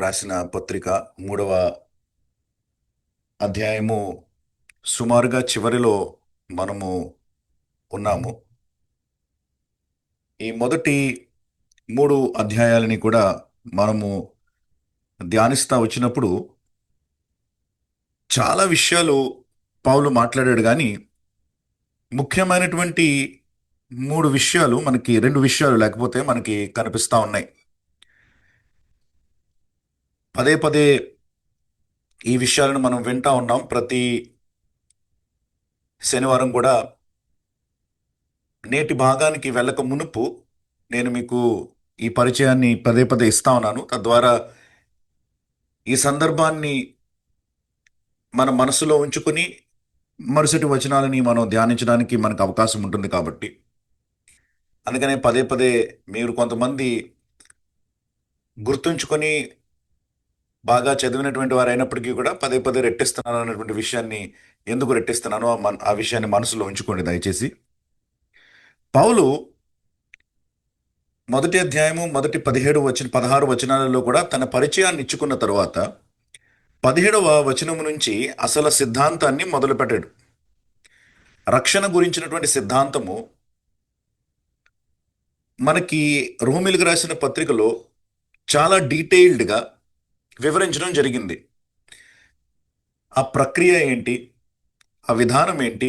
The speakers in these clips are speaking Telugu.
రాసిన పత్రిక 3వ అధ్యాయము సుమారుగా చివరిలో మనము ఉన్నాము. ఈ మొదటి 3 అధ్యాయాలని కూడా మనము ధ్యానిస్తా వచ్చినప్పుడు చాలా విషయాలు పౌలు మాట్లాడాడు. కానీ ముఖ్యమైనటువంటి 3 విషయాలు, మనకి 2 విషయాలు లేకపోతే మనకి కనిపిస్తా ఉన్నాయి. పదే పదే ఈ విషయాలను మనం వింటా ఉన్నాం. ప్రతి శనివారం కూడా నేటి భాగానికి వెళ్ళక మునుపు నేను మీకు ఈ పరిచయాన్ని పదే పదే ఇస్తా ఉన్నాను. తద్వారా ఈ సందర్భాన్ని మన మనసులో ఉంచుకుని మరుసటి వచనాలని మనం ధ్యానించడానికి మనకు అవకాశం ఉంటుంది. కాబట్టి అందుకనే పదే పదే మీరు కొంతమంది గుర్తుంచుకొని బాగా చదివినటువంటి వారు అయినప్పటికీ కూడా పదే పదే రెట్టిస్తున్నాను అనేటువంటి విషయాన్ని, ఎందుకు రెట్టిస్తున్నానో ఆ విషయాన్ని మనసులో ఉంచుకోండి దయచేసి. పౌలు మొదటి అధ్యాయము మొదటి 16 వచనాలలో కూడా తన పరిచయాన్ని ఇచ్చుకున్న తరువాత 17వ వచనము నుంచి అసలు సిద్ధాంతాన్ని మొదలుపెట్టాడు. రక్షణ గురించినటువంటి సిద్ధాంతము మనకి రోమీలకు రాసిన పత్రికలో చాలా డీటెయిల్డ్గా వివరించడం జరిగింది. ఆ ప్రక్రియ ఏంటి, ఆ విధానం ఏంటి,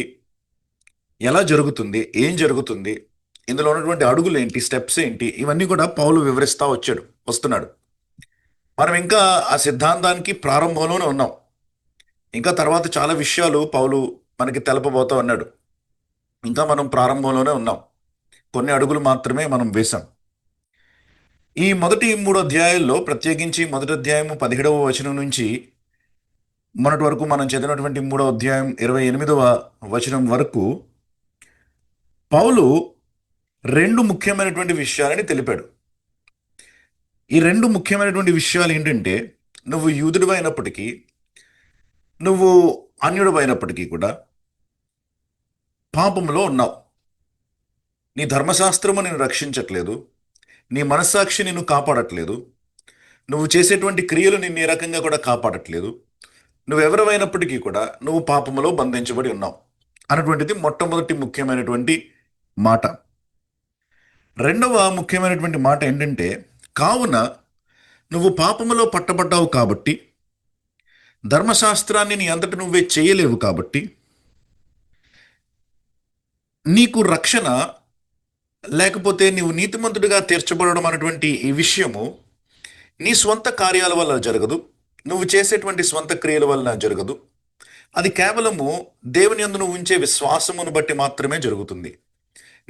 ఎలా జరుగుతుంది, ఏం జరుగుతుంది, ఇందులో ఉన్నటువంటి అడుగులు ఏంటి, స్టెప్స్ ఏంటి, ఇవన్నీ కూడా పౌలు వివరిస్తూ వస్తున్నాడు. మనం ఇంకా ఆ సిద్ధాంతానికి ప్రారంభంలోనే ఉన్నాం. ఇంకా తర్వాత చాలా విషయాలు పౌలు మనకి తెలపబోతా ఉన్నాడు. ఇంకా మనం ప్రారంభంలోనే ఉన్నాం. కొన్ని అడుగులు మాత్రమే మనం వేశాం. ఈ మొదటి 3 అధ్యాయాల్లో, ప్రత్యేకించి మొదటి అధ్యాయము 17వ వచనం నుంచి మొన్నటి వరకు మనం చదివినటువంటి 3వ అధ్యాయం 28వ వచనం వరకు పౌలు 2 ముఖ్యమైనటువంటి విషయాలని తెలిపాడు. ఈ 2 ముఖ్యమైనటువంటి విషయాలు ఏంటంటే, నువ్వు యూదుడు అయినప్పటికీ, నువ్వు అన్యుడు అయినప్పటికీ కూడా పాపంలో ఉన్నావు. నీ ధర్మశాస్త్రము నిన్ను రక్షించట్లేదు, నీ మనస్సాక్షి నిన్ను కాపాడట్లేదు, నువ్వు చేసేటువంటి క్రియలు నిన్ను ఏ రకంగా కూడా కాపాడట్లేదు. నువ్వెవరమైనప్పటికీ కూడా నువ్వు పాపములో బంధించబడి ఉన్నావు అన్నటువంటిది మొట్టమొదటి ముఖ్యమైనటువంటి మాట. రెండవ ముఖ్యమైనటువంటి మాట ఏంటంటే, కావున నువ్వు పాపములో పట్టబడ్డావు కాబట్టి, ధర్మశాస్త్రాన్ని నీ అంతట నువ్వే చేయలేవు కాబట్టి, నీకు రక్షణ లేకపోతే నీవు నీతిమంతుడిగా తీర్చబడడం అనేటువంటి ఈ విషయము నీ స్వంత కార్యాల వల్ల జరగదు, నువ్వు చేసేటువంటి స్వంత క్రియల వల్ల జరగదు. అది కేవలము దేవుని యందు నువ్వు ఉంచే విశ్వాసమును బట్టి మాత్రమే జరుగుతుంది.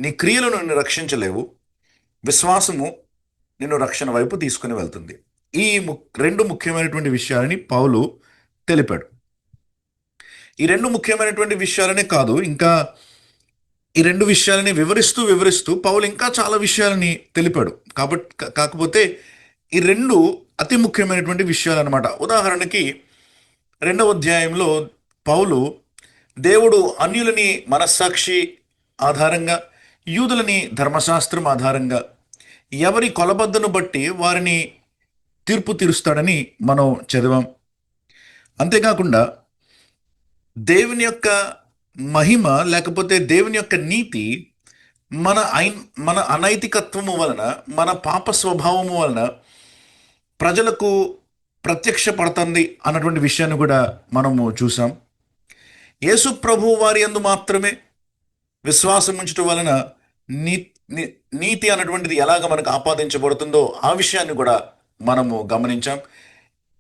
నీ క్రియలను నిన్ను రక్షించలేవు, విశ్వాసము నిన్ను రక్షణ వైపు తీసుకుని వెళ్తుంది. ఈ 2 ముఖ్యమైనటువంటి విషయాలని పౌలు తెలిపాడు. ఈ 2 ముఖ్యమైనటువంటి విషయాలనే కాదు, ఇంకా ఈ 2 విషయాలని వివరిస్తూ పౌలు ఇంకా చాలా విషయాలని తెలిపాడు. కాకపోతే ఈ 2 అతి ముఖ్యమైనటువంటి విషయాలు అనమాట. ఉదాహరణకి 2వ అధ్యాయంలో పౌలు దేవుడు అన్యులని మనస్సాక్షి ఆధారంగా, యూదులని ధర్మశాస్త్రం ఆధారంగా ఎవరి కొలబద్దను బట్టి వారిని తీర్పు తీరుస్తాడని మనం చదివాం. అంతేకాకుండా దేవుని యొక్క మహిమ లేకపోతే దేవుని యొక్క నీతి మన అనైతికత్వము వలన, మన పాప స్వభావము వలన ప్రజలకు ప్రత్యక్షపడుతుంది అన్నటువంటి విషయాన్ని కూడా మనము చూసాం. యేసు ప్రభు వారి యందు మాత్రమే విశ్వాసం ఉంచడం వలన నీతి అన్నటువంటిది ఎలాగ మనకు ఆపాదించబడుతుందో ఆ విషయాన్ని కూడా మనము గమనించాం.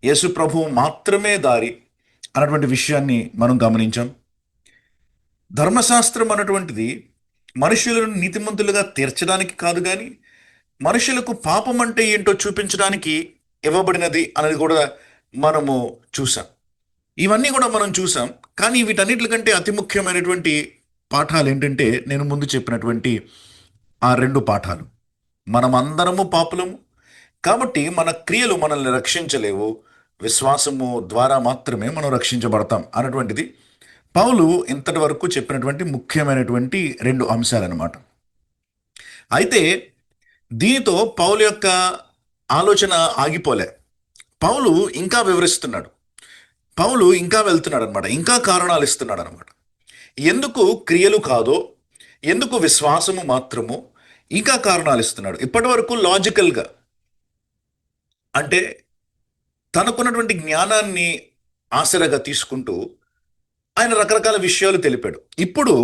యేసు ప్రభు మాత్రమే దారి అన్నటువంటి విషయాన్ని మనం గమనించాం. ధర్మశాస్త్రం అన్నటువంటిది మనుషులను నీతిమంతులుగా తీర్చడానికి కాదు, కానీ మనుషులకు పాపం అంటే ఏంటో చూపించడానికి ఇవ్వబడినది అనేది కూడా మనము చూసాం. ఇవన్నీ కూడా మనం చూసాం. కానీ వీటన్నిటికంటే అతి ముఖ్యమైనటువంటి పాఠాలు ఏంటంటే, నేను ముందు చెప్పినటువంటి ఆ 2 పాఠాలు. మనమందరము పాపులము కాబట్టి మన క్రియలు మనల్ని రక్షించలేవు, విశ్వాసము ద్వారా మాత్రమే మనం రక్షించబడతాం అన్నటువంటిది పౌలు ఇంతటి వరకు చెప్పినటువంటి ముఖ్యమైనటువంటి 2 అంశాలన్నమాట. అయితే దీనితో పౌలు యొక్క ఆలోచన ఆగిపోలే. పౌలు ఇంకా వివరిస్తున్నాడు. పౌలు ఇంకా వెళ్తున్నాడు అనమాట, ఇంకా కారణాలు ఇస్తున్నాడు అనమాట. ఎందుకు క్రియలు కాదో, ఎందుకు విశ్వాసము మాత్రము, ఇంకా కారణాలు ఇస్తున్నాడు. ఇప్పటి వరకు లాజికల్గా, అంటే తనకున్నటువంటి జ్ఞానాన్ని ఆసరగా తీసుకుంటూ ఆయన రకరకాల విషయాలు తెలిపాడు. ఇప్పుడు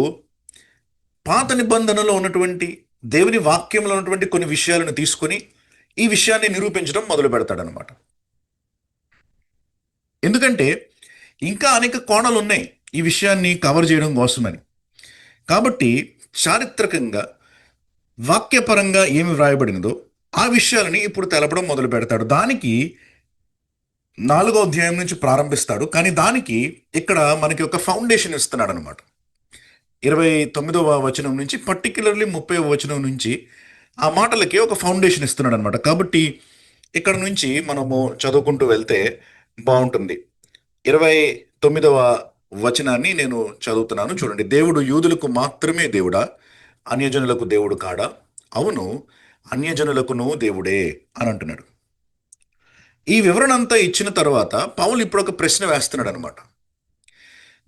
పాత నిబంధనలో ఉన్నటువంటి దేవుని వాక్యంలో ఉన్నటువంటి కొన్ని విషయాలను తీసుకొని ఈ విషయాన్ని నిరూపించడం మొదలు పెడతాడనమాట. ఎందుకంటే ఇంకా అనేక కోణాలు ఉన్నాయి ఈ విషయాన్ని కవర్ చేయడం కోసమని. కాబట్టి చారిత్రకంగా వాక్యపరంగా ఏమి వ్రాయబడినదో ఆ విషయాలని ఇప్పుడు తెలపడం మొదలు పెడతాడు. దానికి 4వ అధ్యాయం నుంచి ప్రారంభిస్తాడు. కానీ దానికి ఇక్కడ మనకి ఒక ఫౌండేషన్ ఇస్తున్నాడు అనమాట. 29వ వచనం నుంచి, పర్టిక్యులర్లీ 30వ వచనం నుంచి ఆ మాటలకి ఒక ఫౌండేషన్ ఇస్తున్నాడు అనమాట. కాబట్టి ఇక్కడ నుంచి మనము చదువుకుంటూ వెళ్తే బాగుంటుంది. 29వ వచనాన్ని నేను చదువుతున్నాను, చూడండి. దేవుడు యూదులకు మాత్రమే దేవుడా, అన్యజనులకు దేవుడు కాడా? అవును, అన్యజనులకును దేవుడే అని అంటున్నాడు. ఈ వివరణ అంతా ఇచ్చిన తర్వాత పౌలు ఇప్పుడు ఒక ప్రశ్న వేస్తున్నాడు అనమాట.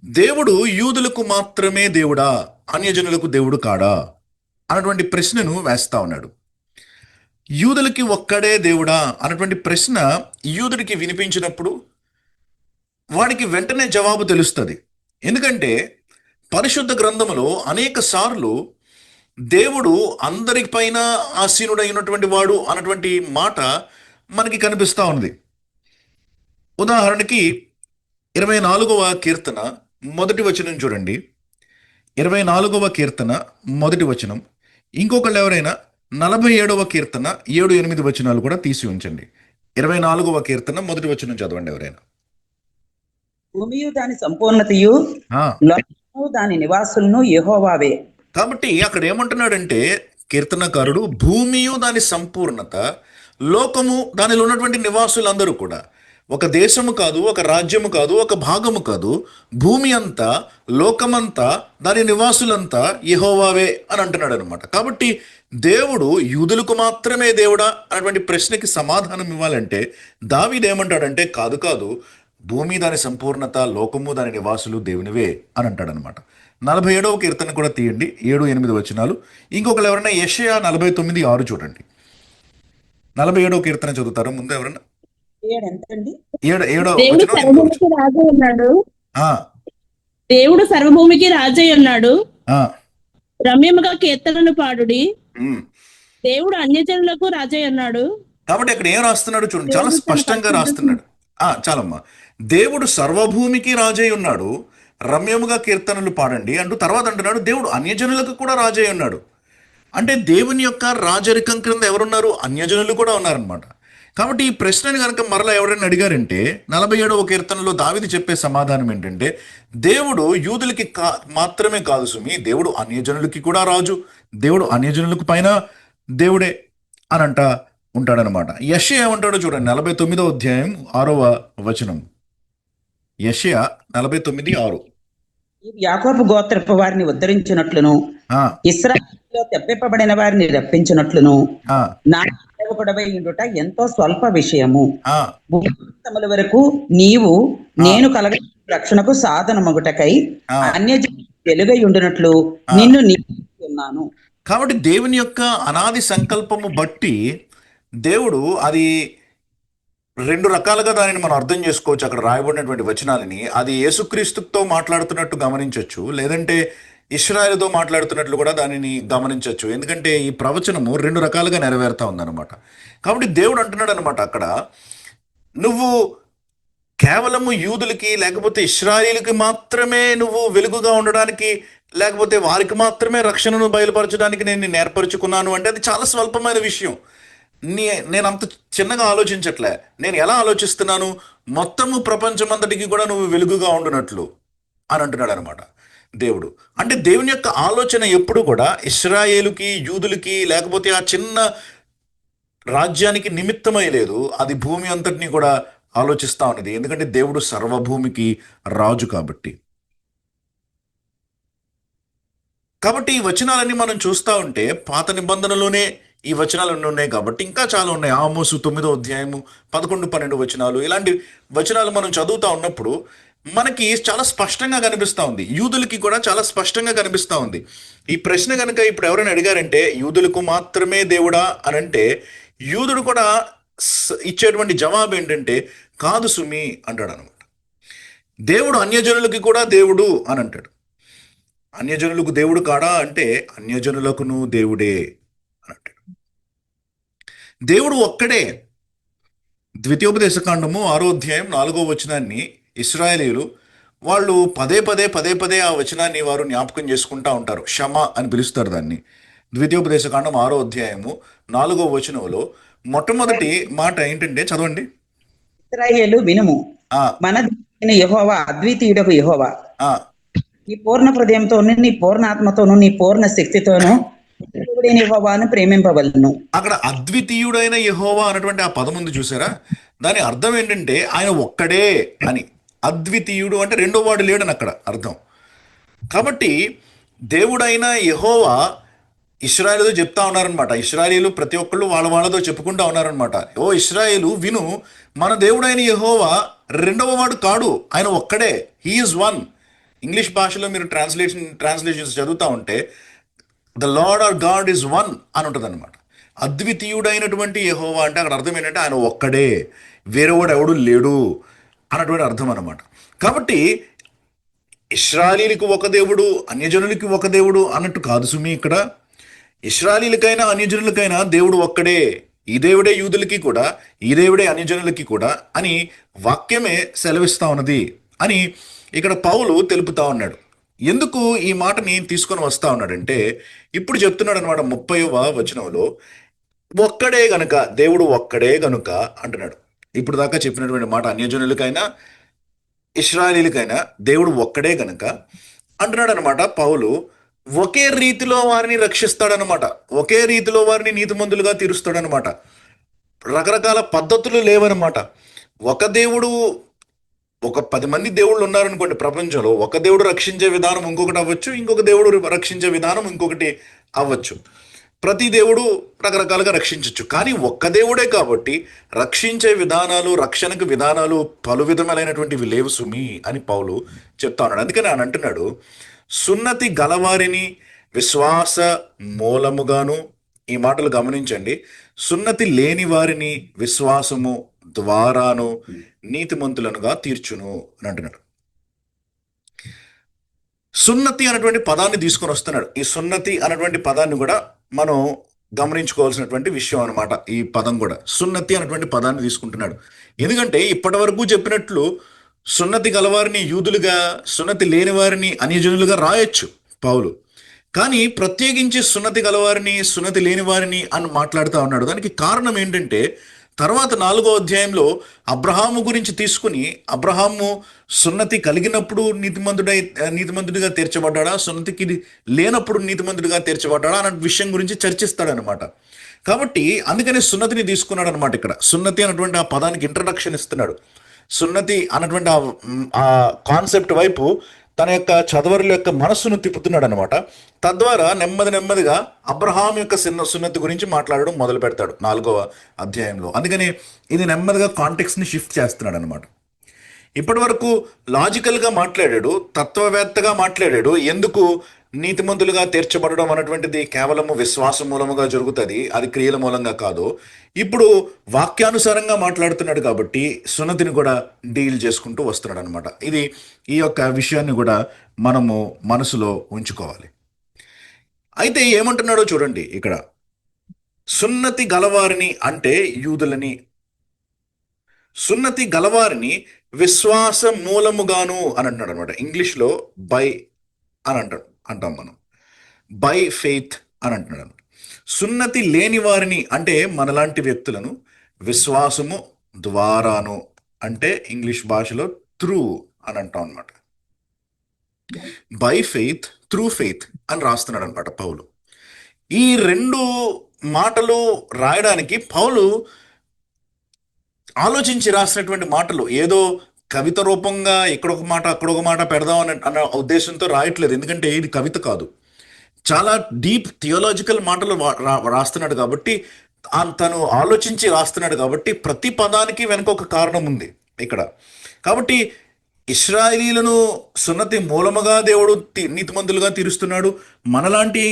దేవుడు యూదులకు మాత్రమే దేవుడా, అన్యజనులకు దేవుడు కాడా అన్నటువంటి ప్రశ్నను వేస్తా ఉన్నాడు. యూదులకి ఒక్కడే దేవుడా అన్నటువంటి ప్రశ్న యూదుడికి వినిపించినప్పుడు వాడికి వెంటనే జవాబు తెలుస్తుంది. ఎందుకంటే పరిశుద్ధ గ్రంథములో అనేక సార్లు దేవుడు అందరిపైన ఆసీనుడైనటువంటి వాడు అన్నటువంటి మాట మనకి కనిపిస్తూ ఉంది. ఉదాహరణకి 24వ కీర్తన మొదటి వచనం చూడండి. 24వ కీర్తన మొదటి వచనం. ఇంకొకళ్ళు ఎవరైనా 47వ కీర్తన 7-8 వచనాలు కూడా తీసి ఉంచండి. 24వ కీర్తన మొదటి వచనం చదవండి ఎవరైనా. భూమియు దాని సంపూర్ణతయు లోకము దాని నివాసులను యెహోవావే. కాబట్టి అక్కడ ఏమంటున్నాడంటే కీర్తనకారుడు, భూమియు దాని సంపూర్ణత, లోకము దానిలో ఉన్నటువంటి నివాసులందరూ కూడా, ఒక దేశము కాదు, ఒక రాజ్యము కాదు, ఒక భాగము కాదు, భూమి అంతా, లోకమంతా, దాని నివాసులంతా యెహోవావే అని అంటున్నాడు అనమాట. కాబట్టి దేవుడు యూదులకు మాత్రమే దేవుడా అన్నటువంటి ప్రశ్నకి సమాధానం ఇవ్వాలంటే దావీదు ఏమంటాడంటే కాదు కాదు, భూమి దాని సంపూర్ణత, లోకము దాని నివాసులు దేవునివే అని అంటాడనమాట. 47వ కీర్తన కూడా తీయండి, 7-8 వచనాలు. ఇంకొకరు ఎవరైనా యెషయా 49:6 చూడండి. 47వ కీర్తన చదువుతారు ముందు ఎవరన్నా? దేవుడు సర్వభూమికి రాజై ఉన్నాడు, రమ్యముగా కీర్తనలు పాడుడి, దేవుడు అన్యజనులకు రాజై ఉన్నాడు. కాబట్టి అక్కడ ఏం రాస్తున్నాడు చూడండి, చాలా స్పష్టంగా రాస్తున్నాడు. చాలమ్మా, దేవుడు సర్వభూమికి రాజై ఉన్నాడు, రమ్యముగా కీర్తనలు పాడండి అంటూ తర్వాత అంటున్నాడు దేవుడు అన్యజనులకు కూడా రాజై ఉన్నాడు. అంటే దేవుని యొక్క రాజరికం క్రింద ఎవరున్నారు? అన్యజనులు కూడా ఉన్నారనమాట. కాబట్టి ఈ ప్రశ్నని కనుక మరలా ఎవరైనా అడిగారంటే 47వ కీర్తనలో దావీదు చెప్పే సమాధానం ఏంటంటే దేవుడు యూదులకి మాత్రమే కాదు సుమి, దేవుడు అన్యజనులకి కూడా రాజు, దేవుడు అన్యజనులకు పైన దేవుడే అని ఉంటాడనమాట. యెషయా ఏమంటాడో చూడండి, 49వ అధ్యాయం 6వ వచనం. యెషయా 49:6. యాకోబు గోత్రపు వారిని ఉద్ధరించినట్లును, ఇశ్రాయేలులో తెప్పింపబడిన వారిని రప్పించినట్లును నా సేవకుడవై ఉండుట ఎంతో స్వల్ప విషయము. భూతముల వరకు నీవు నేను కలగ రక్షణకు సాధనమగుటకై అన్యజనులకు వెలుగై ఉండునట్లు నిన్ను నియమిస్తున్నాను. కాబట్టి దేవుని యొక్క అనాది సంకల్పము బట్టి దేవుడు అది 2 రకాలుగా దానిని మనం అర్థం చేసుకోవచ్చు. అక్కడ రాయబడినటువంటి వచనాలని అది యేసుక్రీస్తుతో మాట్లాడుతున్నట్టు గమనించవచ్చు, లేదంటే ఇశ్రాయేలుతో మాట్లాడుతున్నట్లు కూడా దానిని గమనించవచ్చు. ఎందుకంటే ఈ ప్రవచనము 2 రకాలుగా నెరవేరుతా ఉందన్నమాట. కాబట్టి దేవుడు అంటున్నాడు అనమాట, అక్కడ నువ్వు కేవలము యూదులకి లేకపోతే ఇశ్రాయేలుకి మాత్రమే నువ్వు వెలుగుగా ఉండడానికి, లేకపోతే వారికి మాత్రమే రక్షణను బయలుపరచడానికి నేను ఏర్పరచుకున్నాను అంటే అది చాలా స్వల్పమైన విషయం. నేను అంత చిన్నగా ఆలోచించట్లే. నేను ఎలా ఆలోచిస్తున్నాను, మొత్తము ప్రపంచమంతటికి కూడా నువ్వు వెలుగుగా ఉండునట్లు అని అంటున్నాడు అనమాట దేవుడు. అంటే దేవుని యొక్క ఆలోచన ఎప్పుడు కూడా ఇశ్రాయేలుకి, యూదులకి, లేకపోతే ఆ చిన్న రాజ్యానికి నిమిత్తమై లేదు, అది భూమి అంతటిని కూడా ఆలోచిస్తా ఉన్నది. ఎందుకంటే దేవుడు సర్వభూమికి రాజు కాబట్టి. కాబట్టి ఈ వచనాలన్నీ మనం చూస్తూ ఉంటే పాత నిబంధనలోనే ఈ వచనాలు అన్నీ ఉన్నాయి కాబట్టి ఇంకా చాలా ఉన్నాయి. ఆమోసు 9వ అధ్యాయము 11, 12 వచనాలు, ఇలాంటి వచనాలు మనం చదువుతా ఉన్నప్పుడు మనకి చాలా స్పష్టంగా కనిపిస్తూ ఉంది. యూదులకి కూడా చాలా స్పష్టంగా కనిపిస్తూ ఉంది. ఈ ప్రశ్న కనుక ఇప్పుడు ఎవరైనా అడిగారంటే యూదులకు మాత్రమే దేవుడా అని అంటే, యూదుడు కూడా ఇచ్చేటువంటి జవాబు ఏంటంటే కాదు సుమి అంటాడు అనమాట. దేవుడు అన్యజనులకి కూడా దేవుడు అని అంటాడు. అన్యజనులకు దేవుడు కాడా అంటే అన్యజనులకును దేవుడే అని అంటాడు. దేవుడు ఒక్కడే. ద్వితీయోపదేశకాండము 6వ అధ్యాయం 4వ వచనాన్ని ఇశ్రాయేలీయులు వాళ్ళు పదే పదే ఆ వచనాన్ని వారు జ్ఞాపకం చేసుకుంటా ఉంటారు. షమ అని పిలుస్తారు దాన్ని. ద్వితీయోపదేశకాండం 6వ అధ్యాయము 4వ వచనంలో మొట్టమొదటి మాట ఏంటంటే, చదవండి. ఇశ్రాయేలు వినుము, మన దేవుడైన యెహోవా అద్వితీయుడకు యెహోవా, నీ పూర్ణ హృదయంతోను, నీ పూర్ణ ఆత్మతోను, నీ పూర్ణ శక్తితోను దేవుడైన యెహోవాను ప్రేమింపవలను. అక్కడ అద్వితీయుడైన యెహోవా అన్నటువంటి ఆ పదం ఉంది చూసారా, దాని అర్థం ఏంటంటే ఆయన ఒక్కడే అని. అద్వితీయుడు అంటే రెండో వాడు లేడని అక్కడ అర్థం. కాబట్టి దేవుడైన యెహోవా ఇశ్రాయేలుతో చెప్తా ఉన్నారనమాట. ఇశ్రాయేలు ప్రతి ఒక్కళ్ళు వాళ్ళతో చెప్పుకుంటా ఉన్నారనమాట. ఓ ఇశ్రాయేలు విను, మన దేవుడైన యెహోవా రెండవ వాడు కాడు, ఆయన ఒక్కడే. He is one. ఇంగ్లీష్ భాషలో మీరు ట్రాన్స్లేషన్స్ చదువుతా ఉంటే the Lord or God is one అని ఉంటుంది అనమాట. అద్వితీయుడైనటువంటి యెహోవా అంటే అక్కడ అర్థం ఏంటంటే ఆయన ఒక్కడే, వేరేవాడు ఎవడు లేడు అన్నటువంటి అర్థం అనమాట. కాబట్టి ఇశ్రాయేలీలకు ఒక దేవుడు, అన్యజనులకి ఒక దేవుడు అన్నట్టు కాదు సుమి. ఇక్కడ ఇశ్రాయేలీలకైనా అన్యజనులకైనా దేవుడు ఒక్కడే. ఈ దేవుడే యూదులకి కూడా, ఈ దేవుడే అన్యజనులకి కూడా అని వాక్యమే సెలవిస్తా ఉన్నది అని ఇక్కడ పౌలు తెలుపుతా ఉన్నాడు. ఎందుకు ఈ మాటని తీసుకొని వస్తా ఉన్నాడంటే, ఇప్పుడు చెప్తున్నాడు అనమాట 30వ వచనంలో, ఒక్కడే గనుక, దేవుడు ఒక్కడే గనుక అంటున్నాడు. ఇప్పుడు దాకా చెప్పినటువంటి మాట అన్యజనులకైనా ఇశ్రాయేలీలకైనా దేవుడు ఒక్కడే గనుక అంటున్నాడు అనమాట పౌలు. ఒకే రీతిలో వారిని రక్షిస్తాడనమాట, ఒకే రీతిలో వారిని నీతిమంతులుగా తీరుస్తాడనమాట. రకరకాల పద్ధతులు లేవనమాట. ఒక దేవుడు, ఒక 10 మంది దేవుళ్ళు ఉన్నారనుకోండి ప్రపంచంలో, ఒక దేవుడు రక్షించే విధానం ఇంకొకటి అవ్వచ్చు, ఇంకొక దేవుడు రక్షించే విధానం ఇంకొకటి అవ్వచ్చు. ప్రతి దేవుడు రకరకాలుగా రక్షించవచ్చు. కానీ ఒక్క దేవుడే కాబట్టి రక్షించే విధానాలు, రక్షణకు విధానాలు పలు విధములైనటువంటివి లేవు సుమి అని పౌలు చెప్తా ఉన్నాడు. అందుకని ఆయన అంటున్నాడు, సున్నతి గలవారిని విశ్వాస మూలముగాను, ఈ మాటలు గమనించండి, సున్నతి లేని వారిని విశ్వాసము ద్వారాను నీతిమంతులనుగా తీర్చును అని అంటున్నాడు. సున్నతి అనేటువంటి పదాన్ని తీసుకొని వస్తున్నాడు. ఈ సున్నతి అనేటువంటి పదాన్ని కూడా మనం గమనించుకోవాల్సినటువంటి విషయం అనమాట. ఈ పదం కూడా సున్నతి అనేటువంటి పదాన్ని తీసుకుంటున్నాడు. ఎందుకంటే ఇప్పటి వరకు చెప్పినట్లు సున్నతి గలవారిని యూదులుగా, సున్నతి లేని వారిని అన్యజనులుగా రాయొచ్చు పౌలు. కానీ ప్రత్యేకించి సున్నతి గలవారిని, సున్నతి లేని వారిని అని మాట్లాడుతూ ఉన్నాడు. దానికి కారణం ఏంటంటే, తర్వాత 4వ అధ్యాయంలో అబ్రహాము గురించి తీసుకుని, అబ్రహాము సున్నతి కలిగినప్పుడు నీతిమంతుడిగా తీర్చబడ్డాడా, సున్నతికి లేనప్పుడు నీతిమంతుడిగా తీర్చబడ్డాడా అన్న విషయం గురించి చర్చిస్తాడనమాట. కాబట్టి అందుకనే సున్నతిని తీసుకున్నాడు అనమాట. ఇక్కడ సున్నతి అన్నటువంటి ఆ పదానికి ఇంట్రడక్షన్ ఇస్తున్నాడు. సున్నతి అన్నటువంటి ఆ కాన్సెప్ట్ వైపు తన యొక్క చదవరుల యొక్క మనస్సును తిప్పుతున్నాడు అనమాట. తద్వారా నెమ్మదిగా అబ్రహాం యొక్క సున్నతి గురించి మాట్లాడడం మొదలు పెడతాడు 4వ అధ్యాయంలో. అందుకని ఇది నెమ్మదిగా కాంటెక్స్ని షిఫ్ట్ చేస్తున్నాడు అనమాట. ఇప్పటి వరకు లాజికల్గా మాట్లాడాడు, తత్వవేత్తగా మాట్లాడాడు. ఎందుకు నీతిమంతులుగా తీర్చబడడం అన్నటువంటిది కేవలము విశ్వాసం మూలముగా జరుగుతుంది, అది క్రియల మూలంగా కాదు. ఇప్పుడు వాక్యానుసారంగా మాట్లాడుతున్నాడు కాబట్టి సున్నతిని కూడా డీల్ చేసుకుంటూ వస్తున్నాడు అనమాట. ఈ యొక్క విషయాన్ని కూడా మనము మనసులో ఉంచుకోవాలి. అయితే ఏమంటున్నాడో చూడండి ఇక్కడ. సున్నతి గలవారిని అంటే యూదులని, సున్నతి గలవారిని విశ్వాస మూలముగాను అని అంటున్నాడు అనమాట. ఇంగ్లీష్లో బై అని అంటాం మనం, బై ఫెయిత్ అని అంటున్నాడు. సున్నతి లేని వారిని అంటే మనలాంటి వ్యక్తులను విశ్వాసము ద్వారాను అంటే ఇంగ్లీష్ భాషలో త్రూ అని అంటాం అనమాట. బై ఫెయిత్, త్రూ ఫెయిత్ అని రాస్తున్నాడు అనమాట పౌలు. ఈ 2 మాటలు రాయడానికి పౌలు ఆలోచించి రాసినటువంటి మాటలు. ఏదో కవిత రూపంగా ఇక్కడొక మాట అక్కడొక మాట పెడదాం అన్న ఉద్దేశంతో రాయట్లేదు. ఎందుకంటే ఇది కవిత కాదు. చాలా డీప్ థియోలాజికల్ మాటలు రాస్తున్నాడు కాబట్టి తను ఆలోచించి రాస్తున్నాడు కాబట్టి ప్రతి పదానికి వెనుక ఒక కారణం ఉంది ఇక్కడ. కాబట్టి ఇశ్రాయేలీలను సున్నతి మూలముగా దేవుడు నీతిమంతులుగా తీరుస్తున్నాడు. మనలాంటి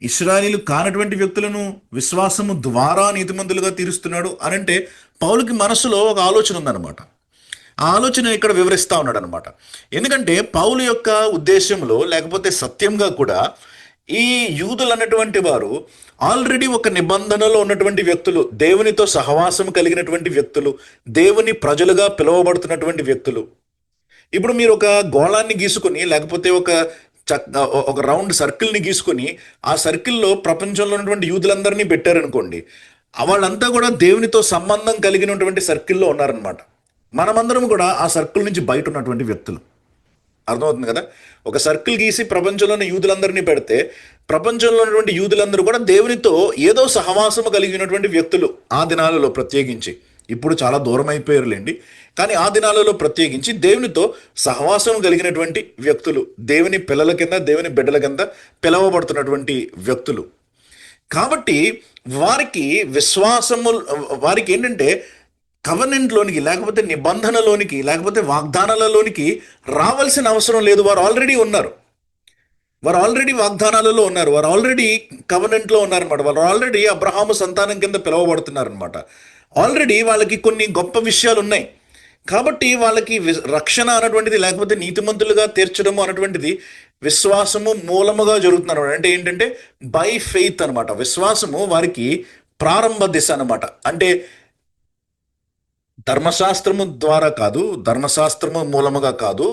ఇశ్రాయేలీలు కానటువంటి వ్యక్తులను విశ్వాసము ద్వారా నీతిమంతులుగా తీరుస్తున్నాడు అని అంటే పౌలుకి మనసులో ఒక ఆలోచన ఉందన్నమాట. ఆ ఆలోచన ఇక్కడ వివరిస్తూ ఉన్నాడు అనమాట. ఎందుకంటే పౌలు యొక్క ఉద్దేశంలో లేకపోతే సత్యంగా కూడా ఈ యూదులు అన్నటువంటి వారు ఆల్రెడీ ఒక నిబంధనలో ఉన్నటువంటి వ్యక్తులు, దేవునితో సహవాసం కలిగినటువంటి వ్యక్తులు, దేవుని ప్రజలుగా పిలువబడుతున్నటువంటి వ్యక్తులు. ఇప్పుడు మీరు ఒక గోళాన్ని గీసుకొని లేకపోతే ఒక రౌండ్ సర్కిల్ని గీసుకొని ఆ సర్కిల్లో ప్రపంచంలో ఉన్నటువంటి యూదులందరినీ పెట్టారనుకోండి, వాళ్ళంతా కూడా దేవునితో సంబంధం కలిగినటువంటి సర్కిల్లో ఉన్నారనమాట. మనమందరం కూడా ఆ సర్కిల్ నుంచి బయట ఉన్నటువంటి వ్యక్తులు. అర్థమవుతుంది కదా? ఒక సర్కిల్ గీసి ప్రపంచంలోని యూదులందరినీ పెడితే ప్రపంచంలో ఉన్నటువంటి యూదులందరూ కూడా దేవునితో ఏదో సహవాసము కలిగినటువంటి వ్యక్తులు. ఆ దినాలలో ప్రత్యేకించి, ఇప్పుడు చాలా దూరం అయిపోయారులేండి, కానీ ఆ దినాలలో ప్రత్యేకించి దేవునితో సహవాసం కలిగినటువంటి వ్యక్తులు, దేవుని పిల్లల కింద, దేవుని బిడ్డల కింద పిలవబడుతున్నటువంటి వ్యక్తులు. కాబట్టి వారికి ఏంటంటే కవెనెంట్లోనికి లేకపోతే నిబంధనలోనికి లేకపోతే వాగ్దానాలలోనికి రావాల్సిన అవసరం లేదు. వారు ఆల్రెడీ ఉన్నారు. వారు ఆల్రెడీ వాగ్దానాలలో ఉన్నారు. వారు ఆల్రెడీ కవెనెంట్లో ఉన్నారనమాట. వారు ఆల్రెడీ అబ్రహాము సంతానం కింద పిలువబడుతున్నారనమాట. ఆల్రెడీ వాళ్ళకి కొన్ని గొప్ప విషయాలు ఉన్నాయి. కాబట్టి వాళ్ళకి రక్షణ అన్నటువంటిది లేకపోతే నీతిమంతులుగా తీర్చడము అన్నటువంటిది విశ్వాసము మూలముగా జరుగుతున్నారు. అంటే ఏంటంటే బై ఫెయిత్ అనమాట. విశ్వాసము వారికి ప్రారంభ దిశ అనమాట. అంటే ధర్మశాస్త్రము ద్వారా కాదు, ధర్మశాస్త్రము మూలముగా కాదు,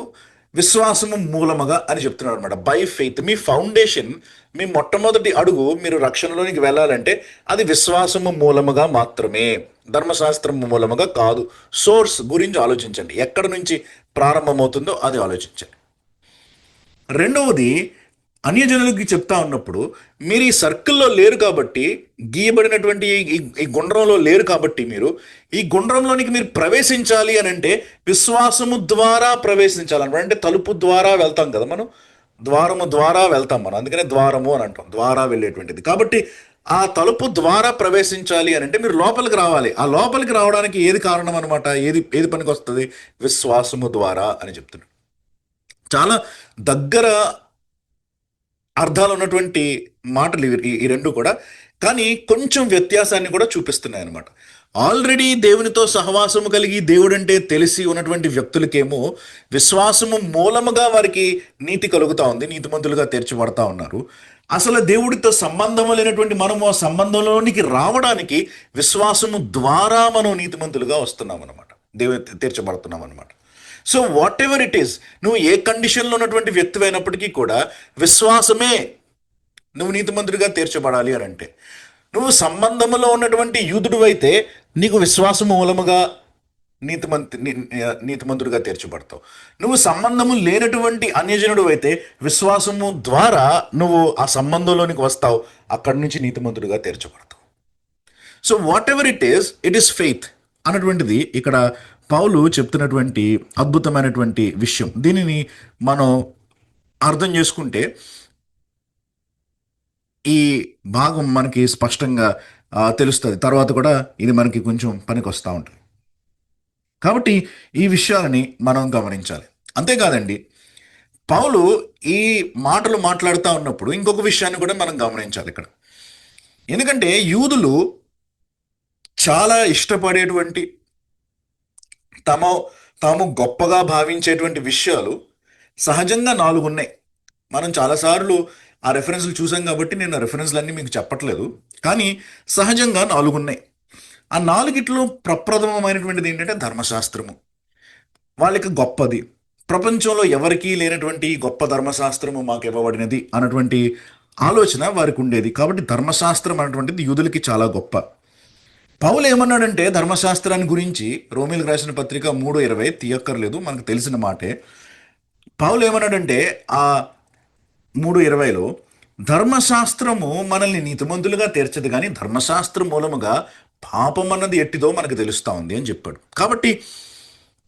విశ్వాసము మూలముగా అని చెప్తున్నారు అనమాట. By faith. మీ ఫౌండేషన్, మీ మొట్టమొదటి అడుగు మీరు రక్షణలోనికి వెళ్ళాలంటే అది విశ్వాసము మూలముగా మాత్రమే, ధర్మశాస్త్రము మూలముగా కాదు. సోర్స్ గురించి ఆలోచించండి. ఎక్కడ నుంచి ప్రారంభమవుతుందో అది ఆలోచించండి. రెండవది, అన్యజనులకి చెప్తా ఉన్నప్పుడు మీరు ఈ సర్కిల్లో లేరు కాబట్టి, గీయబడినటువంటి ఈ గుండ్రంలో లేరు కాబట్టి, మీరు ఈ గుండ్రంలోనికి మీరు ప్రవేశించాలి అని అంటే విశ్వాసము ద్వారా ప్రవేశించాలన్నమాట. అంటే తలుపు ద్వారా వెళ్తాం కదా మనం, ద్వారము ద్వారా వెళ్తాం మనం, అందుకనే ద్వారము అని అంటాం, ద్వారా వెళ్ళేటువంటిది. కాబట్టి ఆ తలుపు ద్వారా ప్రవేశించాలి అని అంటే మీరు లోపలికి రావాలి. ఆ లోపలికి రావడానికి ఏది కారణం అనమాట, ఏది పనికి వస్తుంది? విశ్వాసము ద్వారా అని చెప్తున్నాడు. చాలా దగ్గర అర్థాలు ఉన్నటువంటి మాటలు ఈ రెండు కూడా, కానీ కొంచెం వ్యత్యాసాన్ని కూడా చూపిస్తున్నాయి అనమాట. ఆల్రెడీ దేవునితో సహవాసము కలిగి దేవుడంటే తెలిసి ఉన్నటువంటి వ్యక్తులకేమో విశ్వాసము మూలముగా వారికి నీతి కలుగుతూ ఉంది, నీతిమంతులుగా తీర్చబడతా ఉన్నారు. అసలు దేవుడితో సంబంధం లేనటువంటి మనము ఆ సంబంధంలోనికి రావడానికి విశ్వాసము ద్వారా మనం నీతిమంతులుగా వస్తున్నాం అనమాట, దేవుని తీర్చబడుతున్నాం అనమాట. So whatever it is, నువ్వు ఏ కండిషన్లో ఉన్నటువంటి వ్యక్తి అయినప్పటికీ కూడా విశ్వాసమే నువ్వు నీతిమంతుడిగా తీర్చబడాలి అని అంటే. నువ్వు సంబంధంలో ఉన్నటువంటి యూదుడు అయితే నీకు విశ్వాసము మూలముగా నీతిమంతుడిగా తీర్చబడతావు. నువ్వు సంబంధము లేనటువంటి అన్యజనుడు అయితే విశ్వాసము ద్వారా నువ్వు ఆ సంబంధంలోనికి వస్తావు, అక్కడి నుంచి నీతిమంతుడిగా తీర్చబడతావు. So whatever it is faith అన్నటువంటిది ఇక్కడ పౌలు చెప్తున్నటువంటి అద్భుతమైనటువంటి విషయం. దీనిని మనం అర్థం చేసుకుంటే ఈ భాగం మనకి స్పష్టంగా తెలుస్తుంది. తర్వాత కూడా ఇది మనకి కొంచెం పనికి వస్తూ ఉంటుంది. కాబట్టి ఈ విషయాలని మనం గమనించాలి. అంతేకాదండి, పౌలు ఈ మాటలు మాట్లాడుతూ ఉన్నప్పుడు ఇంకొక విషయాన్ని కూడా మనం గమనించాలి ఇక్కడ. ఎందుకంటే యూదులు చాలా ఇష్టపడేటువంటి, తాము గొప్పగా భావించేటువంటి విషయాలు సహజంగా 4 ఉన్నాయి. మనం చాలాసార్లు ఆ రెఫరెన్స్లు చూసాం కాబట్టి నేను ఆ రెఫరెన్స్లన్నీ మీకు చెప్పట్లేదు, కానీ సహజంగా 4 ఉన్నాయి. ఆ 4ట్లో ప్రప్రథమమైనటువంటిది ఏంటంటే ధర్మశాస్త్రము. వాళ్ళకి గొప్పది, ప్రపంచంలో ఎవరికీ లేనటువంటి గొప్ప ధర్మశాస్త్రము మాకు ఇవ్వబడినది అన్నటువంటి ఆలోచన వారికి ఉండేది. కాబట్టి ధర్మశాస్త్రం అన్నటువంటిది యూదులకి చాలా గొప్ప. పౌలు ఏమన్నాడంటే ధర్మశాస్త్రాన్ని గురించి, రోమీలకు రాసిన పత్రిక 3:20 తీయక్కర్లేదు, మనకు తెలిసిన మాటే. పౌలు ఏమన్నాడంటే ఆ 3:20లో ధర్మశాస్త్రము మనల్ని నీతిమంతులుగా తీర్చదు, కానీ ధర్మశాస్త్రం మూలముగా పాపం అన్నది ఎట్టిదో మనకు తెలుస్తూ ఉంది అని చెప్పాడు. కాబట్టి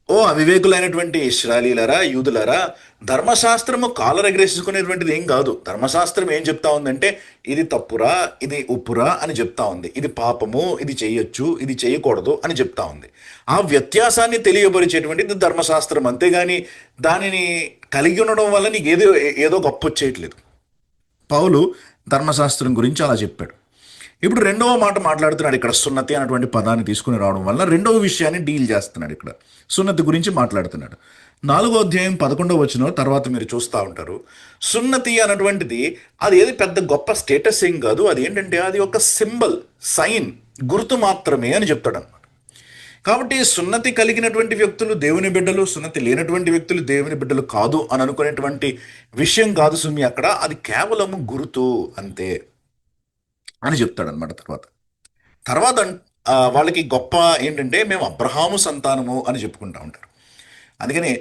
ఓ అవివేకులైనటువంటి ఇశ్రాయేలీయులారా, యూదులారా, ధర్మశాస్త్రము కాలర్ ఎగరేసుకునేటువంటిది ఏం కాదు. ధర్మశాస్త్రం ఏం చెప్తా ఉందంటే ఇది తప్పురా, ఇది ఉప్పురా అని చెప్తా ఉంది. ఇది పాపము, ఇది చేయొచ్చు, ఇది చేయకూడదు అని చెప్తా ఉంది. ఆ వ్యత్యాసాన్ని తెలియపరిచేటువంటిది ధర్మశాస్త్రం. అంతేగాని దానిని కలిగి ఉండడం వల్ల నీకు ఏదో గొప్ప వచ్చేయట్లేదు. పౌలు ధర్మశాస్త్రం గురించి అలా చెప్పాడు. ఇప్పుడు రెండవ మాట మాట్లాడుతున్నాడు ఇక్కడ. సున్నతి అనేటువంటి పదాన్ని తీసుకుని రావడం వల్ల రెండవ విషయాన్ని డీల్ చేస్తున్నాడు. ఇక్కడ సున్నతి గురించి మాట్లాడుతున్నాడు. 4వ అధ్యాయం 11వ వచనం తర్వాత మీరు చూస్తూ ఉంటారు. సున్నతి అన్నటువంటిది అది ఏది పెద్ద గొప్ప స్టేటస్ ఏం కాదు. అది ఏంటంటే అది ఒక సింబల్, సైన్, గుర్తు మాత్రమే అని చెప్తాడు అన్నమాట. కాబట్టి సున్నతి కలిగినటువంటి వ్యక్తులు దేవుని బిడ్డలు, సున్నతి లేనటువంటి వ్యక్తులు దేవుని బిడ్డలు కాదు అని అనుకునేటువంటి విషయం కాదు సుమి అక్కడ. అది కేవలము గుర్తు అంతే అని చెప్తాడనమాట. తర్వాత వాళ్ళకి గొప్ప ఏంటంటే మేము అబ్రహాము సంతానము అని చెప్పుకుంటా ఉంటారు. అందుకని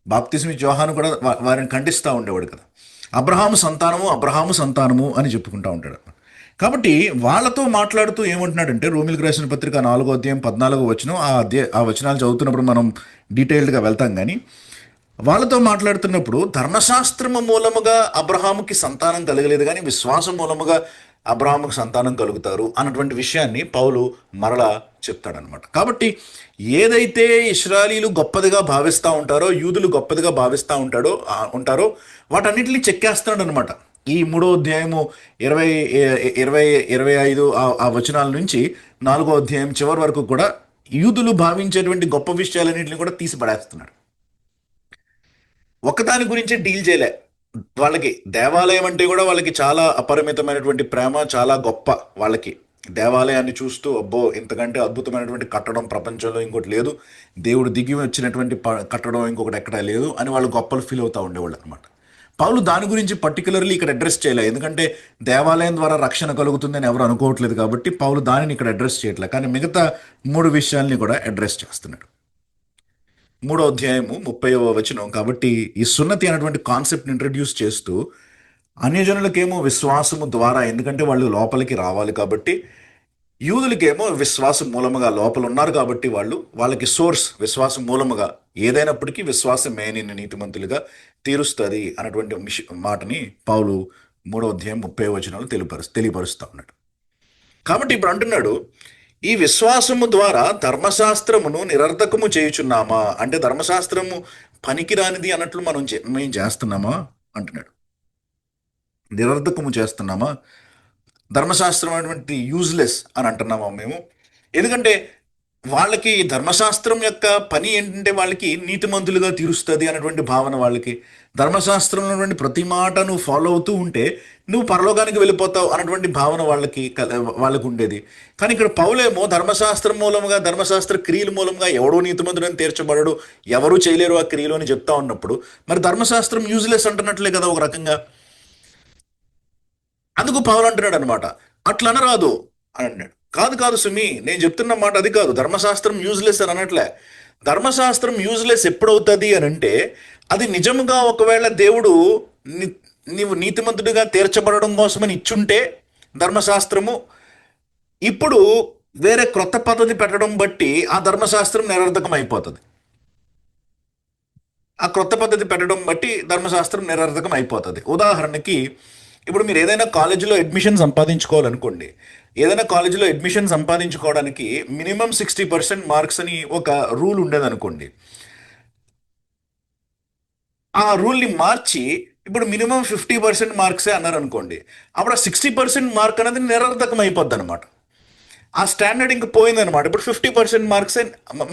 బాప్తిస్మ యోహాను కూడా వారిని ఖండిస్తూ ఉండేవాడు కదా. అబ్రహాము సంతానము అని చెప్పుకుంటూ ఉంటాడు. కాబట్టి వాళ్ళతో మాట్లాడుతూ ఏమంటున్నాడంటే రోమిలకు రాసిన పత్రిక 4వ అధ్యాయం 14వ వచనం, ఆ వచనాలు చదువుతున్నప్పుడు మనం డీటెయిల్డ్గా వెళ్తాం. కానీ వాళ్ళతో మాట్లాడుతున్నప్పుడు ధర్మశాస్త్రము మూలముగా అబ్రహాముకి సంతానం కలగలేదు, కానీ విశ్వాసం మూలముగా అబ్రహాముకు సంతానం కలుగుతారు అన్నటువంటి విషయాన్ని పౌలు మరలా చెప్తాడనమాట. కాబట్టి ఏదైతే ఇశ్రాయేలీలు గొప్పదిగా భావిస్తూ ఉంటారో, యూదులు గొప్పదిగా భావిస్తూ ఉంటారో వాటన్నిటిని చెక్కేస్తున్నాడు అనమాట. ఈ 3వ అధ్యాయము 25 ఆ వచనాల నుంచి 4వ అధ్యాయం చివరి వరకు కూడా యూదులు భావించేటువంటి గొప్ప విషయాలన్నింటినీ కూడా తీసి పడేస్తున్నాడు. ఒకదాని గురించి డీల్ చేయలే. వాళ్ళకి దేవాలయం అంటే కూడా వాళ్ళకి చాలా అపరిమితమైనటువంటి ప్రేమ, చాలా గొప్ప. వాళ్ళకి దేవాలయాన్ని చూస్తూ అబ్బో ఇంతకంటే అద్భుతమైనటువంటి కట్టడం ప్రపంచంలో ఇంకోటి లేదు, దేవుడు దిగి వచ్చినటువంటి కట్టడం ఇంకొకటి ఎక్కడా లేదు అని వాళ్ళు గొప్పలు ఫీల్ అవుతూ ఉండేవాళ్ళు అనమాట. పౌలు దాని గురించి పర్టికులర్లీ ఇక్కడ అడ్రస్ చేయలేదు, ఎందుకంటే దేవాలయం ద్వారా రక్షణ కలుగుతుందని ఎవరు అనుకోవట్లేదు కాబట్టి పౌలు దానిని ఇక్కడ అడ్రస్ చేయట్లేదు. కానీ మిగతా 3 విషయాల్ని కూడా అడ్రస్ చేస్తున్నాడు. 3వ అధ్యాయము 30వ వచనం. కాబట్టి ఈ సున్నతి అనేటువంటి కాన్సెప్ట్ని ఇంట్రడ్యూస్ చేస్తూ అన్యజనులకేమో విశ్వాసము ద్వారా, ఎందుకంటే వాళ్ళు లోపలికి రావాలి కాబట్టి, యూదులకేమో విశ్వాసం మూలముగా లోపల ఉన్నారు కాబట్టి వాళ్ళకి సోర్స్ విశ్వాసం మూలముగా ఏదైనప్పటికీ విశ్వాసమే నిన్ను నీతిమంతులుగా తీరుస్తుంది అన్నటువంటి మాటని పౌలు 3వ అధ్యాయం 30వ వచనంలో తెలియపరుస్తూ ఉన్నాడు. కాబట్టి ఇప్పుడు అంటున్నాడు, ఈ విశ్వాసము ద్వారా ధర్మశాస్త్రమును నిరర్ధకము చేయుచున్నామా అంటే ధర్మశాస్త్రము పనికిరానిది అన్నట్లు మేము చేస్తున్నామా అంటున్నాడు. నిరర్ధకము చేస్తున్నామా, ధర్మశాస్త్రం అనేటువంటి యూజ్లెస్ అని అంటున్నామా మేము? ఎందుకంటే వాళ్ళకి ధర్మశాస్త్రం యొక్క పని ఏంటంటే వాళ్ళకి నీతిమంతులుగా తీరుస్తుంది అన్నటువంటి భావన. వాళ్ళకి ధర్మశాస్త్రం అన్నటువంటి ప్రతి మాట నువ్వు ఫాలో అవుతూ ఉంటే నువ్వు పరలోకానికి వెళ్ళిపోతావు అన్నటువంటి భావన వాళ్ళకు ఉండేది. కానీ ఇక్కడ పౌలేమో ధర్మశాస్త్రం మూలంగా, ధర్మశాస్త్ర క్రియల మూలంగా ఎవడో నీతిమంతుడని తీర్చబడడు, ఎవరూ చేయలేరు ఆ క్రియలు అని చెప్తా ఉన్నప్పుడు మరి ధర్మశాస్త్రం యూజ్లెస్ అంటున్నట్లే కదా ఒక రకంగా. అందుకు పౌలు అంటున్నాడు అనమాట, అట్లా అనరాదు అని అన్నాడు. కాదు సుమి, నేను చెప్తున్న మాట అది కాదు. ధర్మశాస్త్రం యూజ్లెస్ అని అనట్లే. ధర్మశాస్త్రం యూజ్లెస్ ఎప్పుడవుతుంది అని అంటే అది నిజంగా ఒకవేళ దేవుడు నీవు నీతిమంతుడిగా తీర్చబడడం కోసమని ఇచ్చుంటే ధర్మశాస్త్రము, ఇప్పుడు వేరే క్రొత్త పద్ధతి పెట్టడం బట్టి ఆ ధర్మశాస్త్రం నిరర్ధకం అయిపోతుంది. ఆ క్రొత్త పద్ధతి పెట్టడం బట్టి ధర్మశాస్త్రం నిరర్ధకం అయిపోతుంది. ఉదాహరణకి ఇప్పుడు మీరు ఏదైనా కాలేజీలో అడ్మిషన్ సంపాదించుకోవాలనుకోండి. ఏదైనా కాలేజీలో అడ్మిషన్ సంపాదించుకోవడానికి మినిమం 60% మార్క్స్ అని ఒక రూల్ ఉండేదనుకోండి. ఆ రూల్ని మార్చి ఇప్పుడు మినిమం 50% మార్క్సే అన్నారు అనుకోండి. అప్పుడు ఆ 60% మార్క్ అనేది నిరర్ధకం అయిపోద్ది అనమాట. ఆ స్టాండర్డ్ ఇంక పోయిందనమాట. ఇప్పుడు 50% మార్క్సే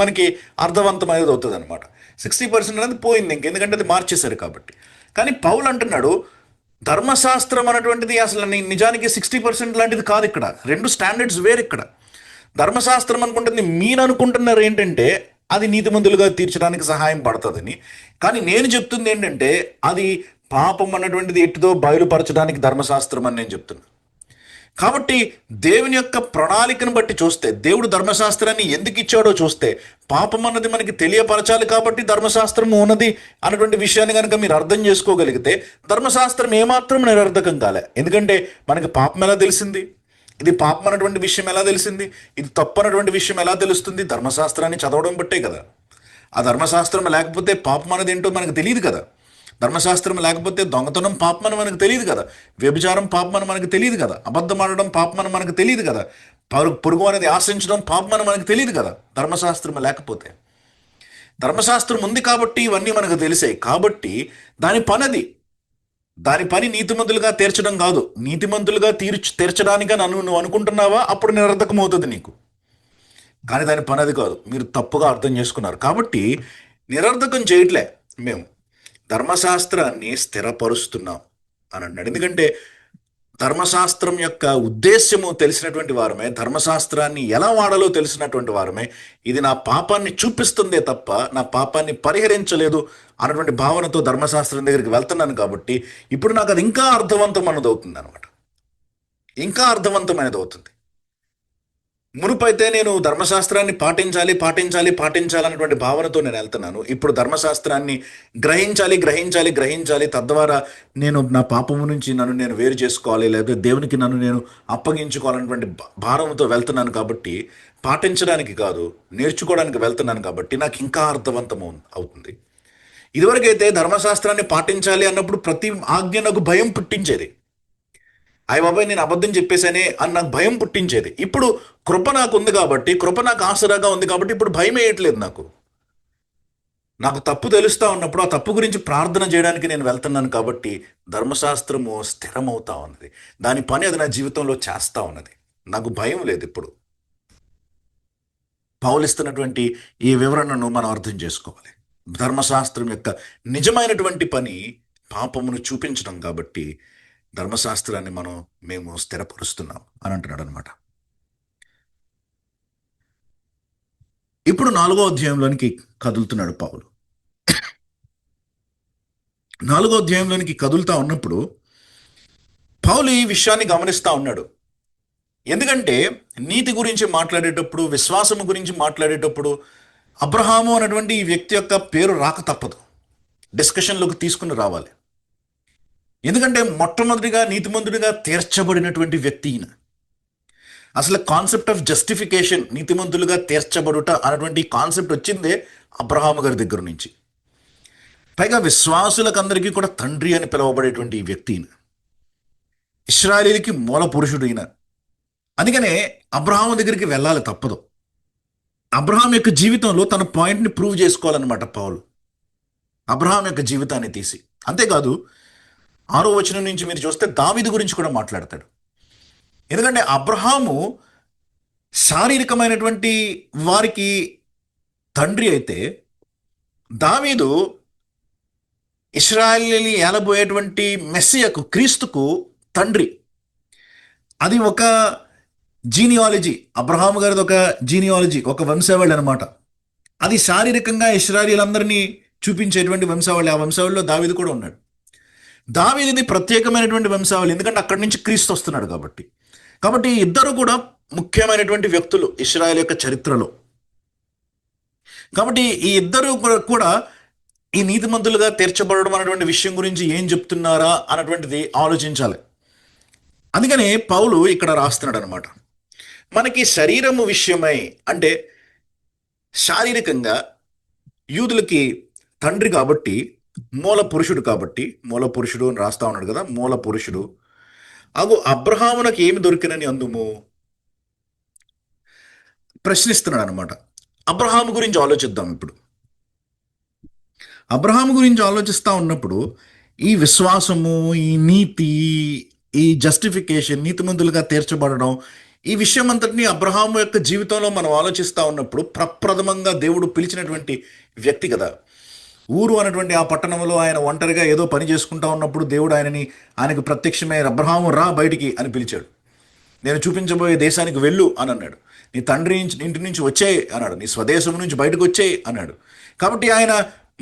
మనకి అర్థవంతమైనది అవుతుంది అనమాట. 60% అనేది పోయింది ఇంక, ఎందుకంటే అది మార్చేశారు కాబట్టి. కానీ పౌలు అంటున్నాడు ధర్మశాస్త్రం అనేటువంటిది అసలు నిజానికి 60% లాంటిది కాదు. ఇక్కడ 2 స్టాండర్డ్స్ వేరు. ఇక్కడ ధర్మశాస్త్రం అనుకుంటుంది, మీరు అనుకుంటున్నారు ఏంటంటే అది నీతిమంతులుగా తీర్చడానికి సహాయం పడుతుందని. కానీ నేను చెప్తుంది ఏంటంటే అది పాపం అన్నటువంటిది ఎట్టుదో బయలుపరచడానికి ధర్మశాస్త్రం అని నేను చెప్తున్నాను. కాబట్టి దేవుని యొక్క ప్రణాళికను బట్టి చూస్తే, దేవుడు ధర్మశాస్త్రాన్ని ఎందుకు ఇచ్చాడో చూస్తే, పాపం అన్నది మనకి తెలియపరచాలి కాబట్టి ధర్మశాస్త్రం ఉన్నది అన్నటువంటి విషయాన్ని కనుక మీరు అర్థం చేసుకోగలిగితే ధర్మశాస్త్రం ఏమాత్రం నిరర్ధకం కాలే. ఎందుకంటే మనకి పాపం ఎలా తెలిసింది, ఇది పాపం అన్నటువంటి విషయం ఎలా తెలిసింది, ఇది తప్పు అన్నటువంటి విషయం ఎలా తెలుస్తుంది? ధర్మశాస్త్రాన్ని చదవడం బట్టే కదా. ఆ ధర్మశాస్త్రం లేకపోతే పాపం అనేది ఏంటో మనకు తెలియదు కదా. ధర్మశాస్త్రం లేకపోతే దొంగతనం పాపం అని మనకు తెలియదు కదా, వ్యభిచారం పాపం అని మనకు తెలియదు కదా, అబద్ధం ఆడడం పాపం అని మనకు తెలియదు కదా, పొరుగు అనేది ఆశించడం పాపం అని మనకు తెలియదు కదా ధర్మశాస్త్రం లేకపోతే. ధర్మశాస్త్రం ఉంది కాబట్టి ఇవన్నీ మనకు తెలిసాయి. కాబట్టి దాని పని నీతిమంతులుగా తీర్చడం కాదు. నీతిమంతులుగా తీర్చడానిగా నువ్వు అనుకుంటున్నావా, అప్పుడు నిరర్థకం అవుతుంది నీకు. కానీ దాని పని అది కాదు. మీరు తప్పుగా అర్థం చేసుకున్నారు. కాబట్టి నిరర్థకం చేయట్లే, మేము ధర్మశాస్త్రాన్ని స్థిరపరుస్తున్నాం అని అన్నాడు. ఎందుకంటే ధర్మశాస్త్రం యొక్క ఉద్దేశ్యము తెలిసినటువంటి వారమే, ధర్మశాస్త్రాన్ని ఎలా వాడాలో తెలిసినటువంటి వారమే, ఇది నా పాపాన్ని చూపిస్తుందే తప్ప నా పాపాన్ని పరిహరించలేదు అన్నటువంటి భావనతో ధర్మశాస్త్రం దగ్గరికి వెళ్తున్నాను. కాబట్టి ఇప్పుడు నాకు అది ఇంకా అర్థవంతమైనది అవుతుంది అనమాట, ఇంకా అర్థవంతమైనది అవుతుంది. మునుపైతే నేను ధర్మశాస్త్రాన్ని పాటించాలన్నటువంటి భావనతో నేను వెళ్తున్నాను. ఇప్పుడు ధర్మశాస్త్రాన్ని గ్రహించాలి, తద్వారా నేను నా పాపము నుంచి నన్ను నేను వేరు చేసుకోవాలి, లేదా దేవునికి నన్ను నేను అప్పగించుకోవాలన్నటువంటి భారంతో వెళ్తున్నాను. కాబట్టి పాటించడానికి కాదు, నేర్చుకోవడానికి వెళ్తున్నాను. కాబట్టి నాకు ఇంకా అర్థవంతం అవుతుంది. ఇదివరకైతే ధర్మశాస్త్రాన్ని పాటించాలి అన్నప్పుడు ప్రతి ఆజ్ఞ నాకు భయం పుట్టించేది. అయ్య బాబాయ్ నేను అబద్ధం చెప్పేశానే అని నాకు భయం పుట్టించేది. ఇప్పుడు కృప నాకు ఉంది కాబట్టి, కృప నాకు ఆసరాగా ఉంది కాబట్టి ఇప్పుడు భయం వేయట్లేదు. నాకు తప్పు తెలుస్తా ఉన్నప్పుడు ఆ తప్పు గురించి ప్రార్థన చేయడానికి నేను వెళ్తున్నాను. కాబట్టి ధర్మశాస్త్రము స్థిరమవుతా ఉన్నది, దాని పని అది నా జీవితంలో చేస్తా ఉన్నది. నాకు భయం లేదు. ఇప్పుడు పౌలు ఇస్తున్నటువంటి ఈ వివరణను మనం అర్థం చేసుకోవాలి. ధర్మశాస్త్రం యొక్క నిజమైనటువంటి పని పాపమును చూపించడం. కాబట్టి ధర్మశాస్త్రాన్ని మేము స్థిరపరుస్తున్నాం అని అంటున్నాడు అనమాట. ఇప్పుడు 4వ అధ్యాయంలోనికి కదులుతున్నాడు పౌలు. 4వ అధ్యాయంలోనికి కదులుతా ఉన్నప్పుడు పౌలు ఈ విషయాన్ని గమనిస్తూ ఉన్నాడు. ఎందుకంటే నీతి గురించి మాట్లాడేటప్పుడు, విశ్వాసము గురించి మాట్లాడేటప్పుడు అబ్రహాము అన్నటువంటి ఈ వ్యక్తి యొక్క పేరు రాక తప్పదు, డిస్కషన్లోకి తీసుకుని రావాలి. ఎందుకంటే మొట్టమొదటిగా నీతిమంతుడిగా తీర్చబడినటువంటి వ్యక్తి ఈయన. అసలు కాన్సెప్ట్ ఆఫ్ జస్టిఫికేషన్, నీతిమంతులుగా తీర్చబడుట అన్నటువంటి కాన్సెప్ట్ వచ్చిందే అబ్రహాము గారి దగ్గర నుంచి. పైగా విశ్వాసులకు అందరికీ కూడా తండ్రి అని పిలువబడేటువంటి ఈ వ్యక్తి ఈయన. ఇశ్రాయేలీలకి మూల పురుషుడు ఈయన. అందుకనే అబ్రహాము దగ్గరికి వెళ్ళాలి తప్పదు. అబ్రహాం యొక్క జీవితంలో తన పాయింట్ని ప్రూవ్ చేసుకోవాలన్నమాట పౌలు, అబ్రహాం యొక్క జీవితాన్ని తీసి. అంతేకాదు 6వ వచనం నుంచి మీరు చూస్తే దావీదు గురించి కూడా మాట్లాడతాడు. ఎందుకంటే అబ్రహాము శారీరకమైనటువంటి వారికి తండ్రి అయితే, దావీదు ఇశ్రాయేలు ఏలబోయేటువంటి మెస్సియకు, క్రీస్తుకు తండ్రి. అది ఒక జీనియాలజీ, అబ్రహాము గారిది ఒక జీనియాలజీ, ఒక వంశావళి అనమాట. అది శారీరకంగా ఇశ్రాయేలీలందరినీ చూపించేటువంటి వంశావళి. ఆ వంశావళిలో దావీదు కూడా ఉన్నాడు. దావీదుది ప్రత్యేకమైనటువంటి వంశావళి, ఎందుకంటే అక్కడి నుంచి క్రీస్తు వస్తున్నాడు. కాబట్టి ఇద్దరు కూడా ముఖ్యమైనటువంటి వ్యక్తులు ఇశ్రాయేల్ యొక్క చరిత్రలో. కాబట్టి ఈ ఇద్దరు కూడా ఈ నీతిమంతులుగా తీర్చబడడం అన్నటువంటి విషయం గురించి ఏం చెప్తున్నారా అన్నటువంటిది ఆలోచించాలి. అందుకనే పౌలు ఇక్కడ రాస్తున్నాడు అనమాట. మనకి శరీరము విషయమై, అంటే శారీరకంగా యూదులకి తండ్రి కాబట్టి, మూల పురుషుడు అని రాస్తా ఉన్నాడు కదా, మూల పురుషుడు. అబ్రహామునకు ఏమి దొరికినని అందుము ప్రశ్నిస్తున్నాడు అనమాట. అబ్రహాము గురించి ఆలోచిద్దాం. ఇప్పుడు అబ్రహాము గురించి ఆలోచిస్తూ ఉన్నప్పుడు ఈ విశ్వాసము, ఈ నీతి, ఈ జస్టిఫికేషన్, నీతిమంతులుగా తీర్చబడడం, ఈ విషయం అంతటినీ అబ్రహాము యొక్క జీవితంలో మనం ఆలోచిస్తూ ఉన్నప్పుడు ప్రప్రథమంగా దేవుడు పిలిచినటువంటి వ్యక్తి కదా. ఊరు అన్నటువంటి ఆ పట్టణంలో ఆయన ఒంటరిగా ఏదో పని చేసుకుంటా ఉన్నప్పుడు దేవుడు ఆయనకు ప్రత్యక్షమై అబ్రహాము రా బయటికి అని పిలిచాడు. నేను చూపించబోయే దేశానికి వెళ్ళు అని అన్నాడు. నీ తండ్రి ఇంటి నుంచి వచ్చేయి అన్నాడు. నీ స్వదేశం నుంచి బయటకు వచ్చేయి అన్నాడు. కాబట్టి ఆయన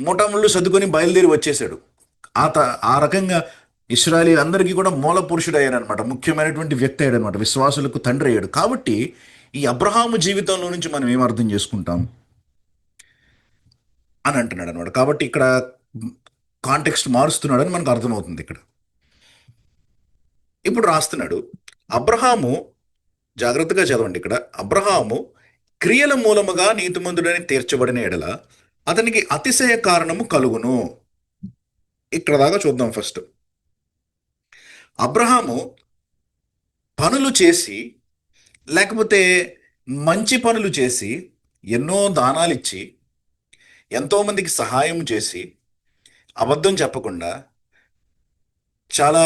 మూటముళ్ళు సర్దుకొని బయలుదేరి వచ్చేసాడు. ఆ రకంగా ఇశ్రాయేలీలందరికీ కూడా మూల పురుషుడు అయ్యాడనమాట, ముఖ్యమైనటువంటి వ్యక్తి అయ్యాడనమాట, విశ్వాసులకు తండ్రి అయ్యాడు. కాబట్టి ఈ అబ్రహాము జీవితంలో నుంచి మనం ఏం అర్థం చేసుకుంటాం అని అంటున్నాడు అనమాట. కాబట్టి ఇక్కడ కాంటెక్స్ట్ మారుస్తున్నాడని మనకు అర్థమవుతుంది. ఇక్కడ ఇప్పుడు రాస్తున్నాడు, అబ్రహాము, జాగ్రత్తగా చదవండి ఇక్కడ, అబ్రహాము క్రియల మూలముగా నీతిమంతుడని తీర్చబడిన ఎడల అతనికి అతిశయ కారణము కలుగును. ఇక్కడ దాకా చూద్దాం. ఫస్ట్ అబ్రహాము పనులు చేసి, లేకపోతే మంచి పనులు చేసి, ఎన్నో దానాలు ఇచ్చి, ఎంతోమందికి సహాయం చేసి, అబద్ధం చెప్పకుండా చాలా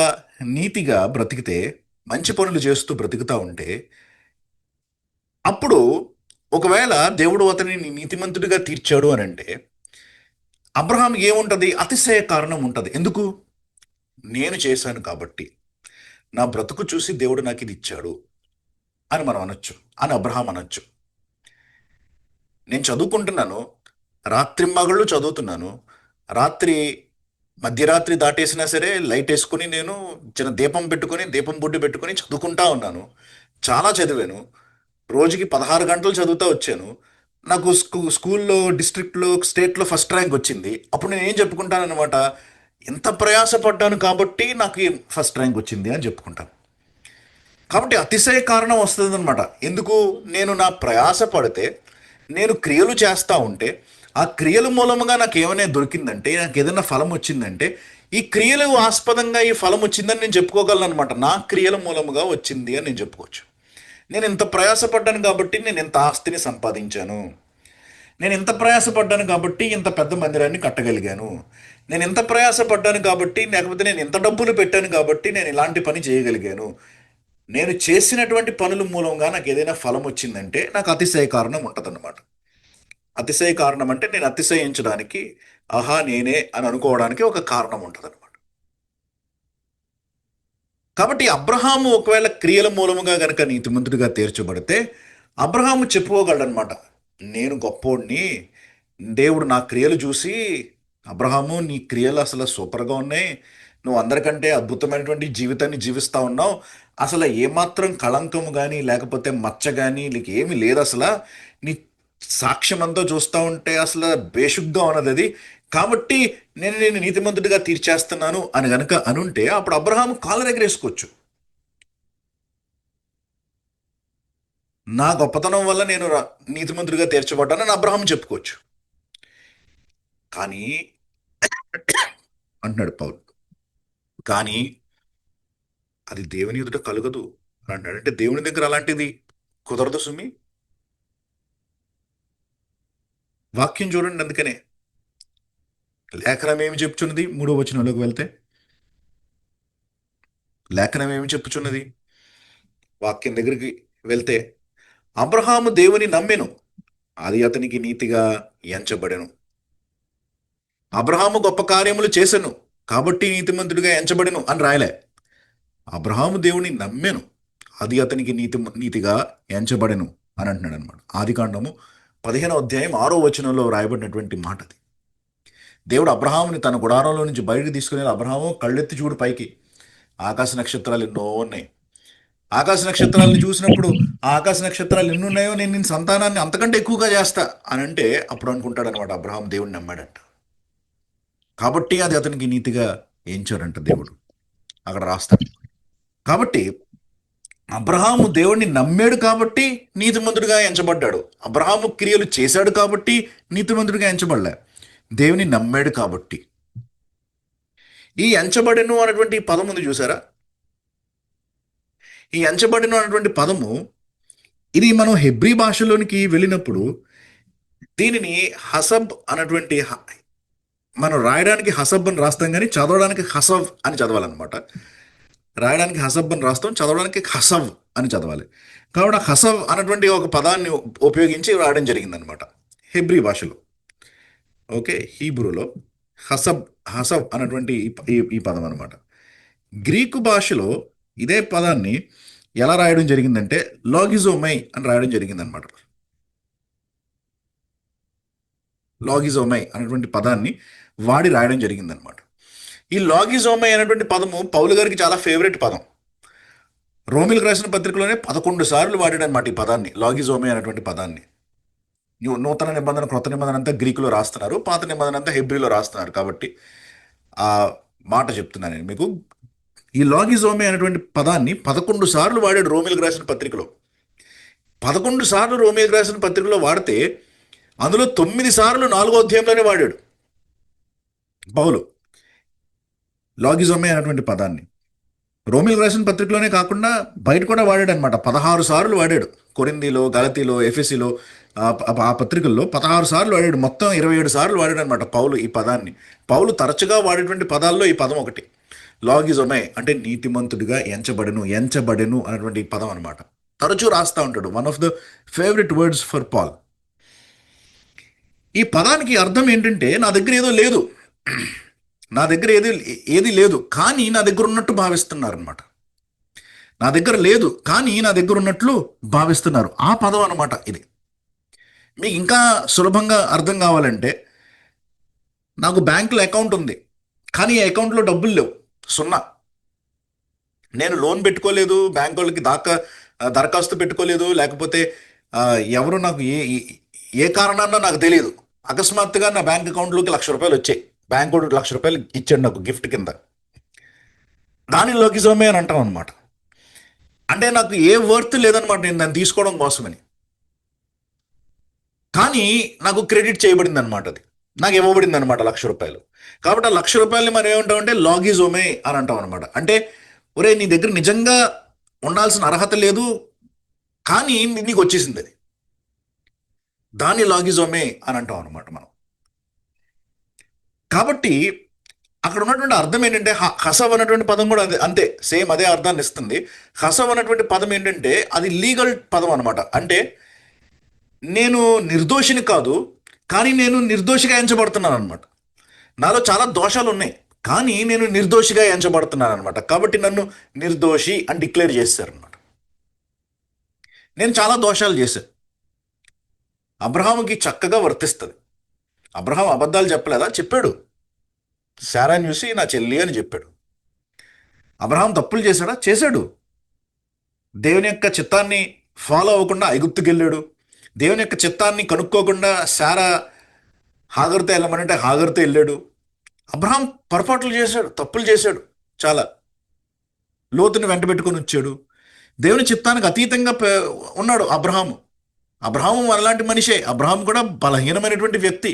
నీతిగా బ్రతికితే, మంచి పనులు చేస్తూ బ్రతుకుతా ఉంటే, అప్పుడు ఒకవేళ దేవుడు అతనిని నీతిమంతుడిగా తీర్చాడు అని అంటే అబ్రహాంకి ఏముంటుంది? అతిశయ కారణం ఉంటుంది. ఎందుకు? నేను చేశాను కాబట్టి, నా బ్రతుకు చూసి దేవుడు నాకు ఇది ఇచ్చాడు అని మనం అనొచ్చు, అని అబ్రహాం అనొచ్చు. నేను చదువుకుంటున్నాను, రాత్రింబగళ్ళు చదువుతున్నాను, రాత్రి మధ్యరాత్రి దాటేసినా సరే లైట్ వేసుకుని నేను చిన్న దీపం పెట్టుకొని, దీపం బొడ్డు పెట్టుకొని చదువుకుంటా ఉన్నాను. చాలా చదివాను, రోజుకి 16 గంటలు చదువుతా వచ్చాను. నాకు స్కూల్లో, డిస్ట్రిక్ట్లో, స్టేట్లో ఫస్ట్ ర్యాంక్ వచ్చింది. అప్పుడు నేను ఏం చెప్పుకుంటాను అనమాట, ఎంత ప్రయాసపడ్డాను కాబట్టి నాకు ఈ ఫస్ట్ ర్యాంక్ వచ్చింది అని చెప్పుకుంటాను. కాబట్టి అతిశయ కారణం వస్తుంది అనమాట. ఎందుకు? నేను నా ప్రయాస పడితే, నేను క్రియలు చేస్తూ ఉంటే, ఆ క్రియల మూలముగా నాకు ఏమైనా దొరికిందంటే, నాకు ఏదైనా ఫలం వచ్చిందంటే, ఈ క్రియలు ఆస్పదంగా ఈ ఫలం వచ్చిందని నేను చెప్పుకోగలను అనమాట. నా క్రియల మూలముగా వచ్చింది అని నేను చెప్పుకోవచ్చు. నేను ఇంత ప్రయాసపడ్డాను కాబట్టి నేను ఇంత ఆస్తిని సంపాదించాను, నేను ఇంత ప్రయాసపడ్డాను కాబట్టి ఇంత పెద్ద మందిరాన్ని కట్టగలిగాను, నేను ఇంత ప్రయాసపడ్డాను కాబట్టి, లేకపోతే నేను ఇంత డబ్బులు పెట్టాను కాబట్టి నేను ఇలాంటి పని చేయగలిగాను, నేను చేసినటువంటి పనుల మూలంగా నాకు ఏదైనా ఫలం వచ్చిందంటే నాకు అతిశయ కారణం ఉంటుందన్నమాట. అతిశయ కారణం అంటే నేను అతిశయించడానికి, ఆహా నేనే అని అనుకోవడానికి ఒక కారణం ఉంటుంది అనమాట. కాబట్టి అబ్రహాము ఒకవేళ క్రియల మూలముగా గనక నీతిమంతుడిగా తీర్చబడితే అబ్రహాము చెప్పుకోగలడనమాట, నేను గొప్పోడిని, దేవుడు నా క్రియలు చూసి, అబ్రహాము నీ క్రియలు అసలు సూపర్గా ఉన్నాయి, నువ్వు అందరికంటే అద్భుతమైనటువంటి జీవితాన్ని జీవిస్తూ ఉన్నావు, అసలు ఏమాత్రం కళంకము కానీ లేకపోతే మచ్చ కానీ నీకు ఏమీ లేదు, అసలు నీ సాక్ష్యం అంతా చూస్తూ ఉంటే అసలు బేషుగ్గా ఉన్నది అది, కాబట్టి నేను నీతిమంతుడిగా తీర్చేస్తున్నాను అని గనక అనుంటే అప్పుడు అబ్రహాము కాళ్ళ ఎగరేసుకోవచ్చు. నా గొప్పతనం వల్ల నేను నీతిమంతుడిగా తీర్చబడ్డానని అబ్రహాము చెప్పుకోవచ్చు. కానీ అంటున్నాడు పౌలు, కానీ అది దేవుని ఎదుట కలుగదు అని అంటాడు. అంటే దేవుని దగ్గర అలాంటిది కుదరదు సుమి. వాక్యం చూడండి, అందుకనే లేఖనం ఏమి చెప్పుచున్నది? 3వ వచనంలోకి వెళ్తే లేఖనం ఏమి చెప్పుచున్నది? వాక్యం దగ్గరికి వెళ్తే, అబ్రహాము దేవుని నమ్మెను, అది అతనికి నీతిగా ఎంచబడెను. అబ్రహాము గొప్ప కార్యములు చేసెను కాబట్టి నీతిమంతుడిగా ఎంచబడెను అని రాయలే. అబ్రహాము దేవుని నమ్మెను, అది అతనికి నీతిగా ఎంచబడెను అని అంటున్నాడు అనమాట. ఆదికాండము 15వ అధ్యాయం 6వ వచనంలో రాయబడినటువంటి మాట అది. దేవుడు అబ్రహాముని తన గుడారంలో నుంచి బయటకు తీసుకుని, అబ్రహాము కళ్ళెత్తి చూడు పైకి, ఆకాశ నక్షత్రాలు ఎన్నో ఉన్నాయి. ఆకాశ నక్షత్రాలను చూసినప్పుడు ఆ ఆకాశ నక్షత్రాలు ఎన్ని ఉన్నాయో నేను నీ సంతానాన్ని అంతకంటే ఎక్కువగా చేస్తా అని అంటే అప్పుడు అనుకుంటాడు అనమాట, అబ్రహాం దేవుడిని నమ్మాడంట కాబట్టి అది అతనికి నీతిగా ఎంచాడంట దేవుడు, అక్కడ రాస్తాడు. కాబట్టి అబ్రహాము దేవుడిని నమ్మాడు కాబట్టి నీతిమంతుడిగా ఎంచబడ్డాడు. అబ్రహాము క్రియలు చేశాడు కాబట్టి నీతిమంతుడిగా ఎంచబడలే, దేవుని నమ్మాడు కాబట్టి. ఈ ఎంచబడెను అనేటువంటి పదం ఉంది చూసారా? ఈ ఎంచబడిన అన్నటువంటి పదము, ఇది మనం హెబ్రీ భాషలోనికి వెళ్ళినప్పుడు దీనిని హసబ్ అన్నటువంటి, మనం రాయడానికి హసబ్ అని రాస్తాం కానీ చదవడానికి హసవ్ అని చదవాలన్నమాట. రాయడానికి హసబ్ అని రాస్తాం, చదవడానికి హసవ్ అని చదవాలి. కాబట్టి హసవ్ అన్నటువంటి ఒక పదాన్ని ఉపయోగించి రాయడం జరిగిందనమాట హెబ్రీ భాషలో. ఓకే, హీబ్రూలో హసవ్ అన్నటువంటి ఈ పదం అనమాట. గ్రీకు భాషలో ఇదే పదాన్ని ఎలా రాయడం జరిగిందంటే లాగిజోమై అని రాయడం జరిగిందనమాట. లాగిజోమై అనేటువంటి పదాన్ని వాడి రాయడం జరిగిందనమాట. ఈ లాగిజోమై అనేటువంటి పదము పౌలు గారికి చాలా ఫేవరెట్ పదం. రోమిలకు రాసిన పత్రికలోనే 11 సార్లు వాడాడనమాట ఈ పదాన్ని, లాగిజోమై అనేటువంటి పదాన్ని. నూతన నిబంధన, క్రొత్త నిబంధన అంతా గ్రీకులో రాస్తున్నారు, పాత నిబంధన అంతా హెబ్రీలో రాస్తున్నారు. కాబట్టి ఆ మాట చెప్తున్నాను నేను మీకు. ఈ లాగిజోమే అనేటువంటి పదాన్ని 11 సార్లు వాడాడు రోమిలకు రాసిన పత్రికలో. 11 సార్లు రోమిలకు రాసిన పత్రికలో వాడితే అందులో 9 సార్లు 4వ అధ్యాయంలోనే వాడాడు పౌలు. లాగిజోమే అనేటువంటి పదాన్ని. రోమిల్ రాసిన పత్రికలోనే కాకుండా బయట కూడా వాడాడు అనమాట. 16 సార్లు వాడాడు. కొరింథీలో, గలతీలో, ఎఫెసీలో, ఆ పత్రికల్లో 16 సార్లు వాడాడు. మొత్తం 27 సార్లు వాడాడు అనమాట పౌలు ఈ పదాన్ని. పౌలు తరచుగా వాడేటువంటి పదాల్లో ఈ పదం ఒకటి. లాగిజోమే అంటే నీతిమంతుడిగా ఎంచబడెను అనేటువంటి ఈ పదం అనమాట. తరచూ రాస్తూ ఉంటాడు. One of the favourite words for Paul. ఈ పదానికి అర్థం ఏంటంటే, నా దగ్గర ఏదో లేదు, నా దగ్గర ఏది లేదు కానీ నా దగ్గర ఉన్నట్టు భావిస్తున్నారు అనమాట. నా దగ్గర లేదు కానీ నా దగ్గర ఉన్నట్లు భావిస్తున్నారు. ఆ పదం అనమాట ఇది. మీకు ఇంకా సులభంగా అర్థం కావాలంటే, నాకు బ్యాంకులో అకౌంట్ ఉంది కానీ ఈ అకౌంట్లో డబ్బులు లేవు, 0. నేను లోన్ పెట్టుకోలేదు, బ్యాంక్ వాళ్ళకి దరఖాస్తు పెట్టుకోలేదు, లేకపోతే ఎవరు నాకు ఏ కారణాన్నో నాకు తెలియదు. అకస్మాత్తుగా నా బ్యాంక్ అకౌంట్లోకి ₹1,00,000 వచ్చాయి. బ్యాంక్ వాడు ₹1,00,000 ఇచ్చాడు నాకు గిఫ్ట్ కింద. దాని లాగిజోమే అని అంటాం అనమాట. అంటే నాకు ఏ వర్త్ లేదనమాట నేను దాన్ని తీసుకోవడం కోసమని, కానీ నాకు క్రెడిట్ చేయబడింది అనమాట. అది నాకు ఇవ్వబడింది అనమాట ₹1,00,000. కాబట్టి ఆ ₹1,00,000 మనం ఏమంటామంటే లాగిజోమే అని అంటాం అనమాట. అంటే ఒరే, నీ దగ్గర నిజంగా ఉండాల్సిన అర్హత లేదు కానీ నీకు వచ్చేసింది అది. దాన్ని లాగిజోమే అని అంటాం అనమాట మనం. కాబట్టి అక్కడ ఉన్నటువంటి అర్థం ఏంటంటే, హసవ్ అన్నటువంటి పదం కూడా అంతే, సేమ్ అదే అర్థాన్ని ఇస్తుంది. హసవ్ అన్నటువంటి పదం ఏంటంటే అది లీగల్ పదం అనమాట. అంటే నేను నిర్దోషిని కాదు కానీ నేను నిర్దోషిగా ఎంచబడుతున్నాను అనమాట. నాలో చాలా దోషాలు ఉన్నాయి కానీ నేను నిర్దోషిగా ఎంచబడుతున్నాను అనమాట. కాబట్టి నన్ను నిర్దోషి అని డిక్లేర్ చేశారనమాట. నేను చాలా దోషాలు చేశాను. అబ్రహాముకి చక్కగా వర్తిస్తుంది. అబ్రహాం అబద్ధాలు చెప్పలేదా? చెప్పాడు. శారాని చూసి నా చెల్లి అని చెప్పాడు. అబ్రహాం తప్పులు చేశాడా? చేశాడు. దేవుని యొక్క చిత్తాన్ని ఫాలో అవ్వకుండా ఐగుప్తుకి వెళ్ళాడు. దేవుని యొక్క చిత్తాన్ని కనుక్కోకుండా శారా హాగరుతో వెళ్ళమనంటే హాగరుతో వెళ్ళాడు. అబ్రహాం పొరపాట్లు చేశాడు, తప్పులు చేశాడు చాలా. లోతుని వెంట పెట్టుకొని వచ్చాడు. దేవుని చిత్తానికి అతీతంగా ఉన్నాడు అబ్రహాము అలాంటి మనిషే. అబ్రహాం కూడా బలహీనమైనటువంటి వ్యక్తి,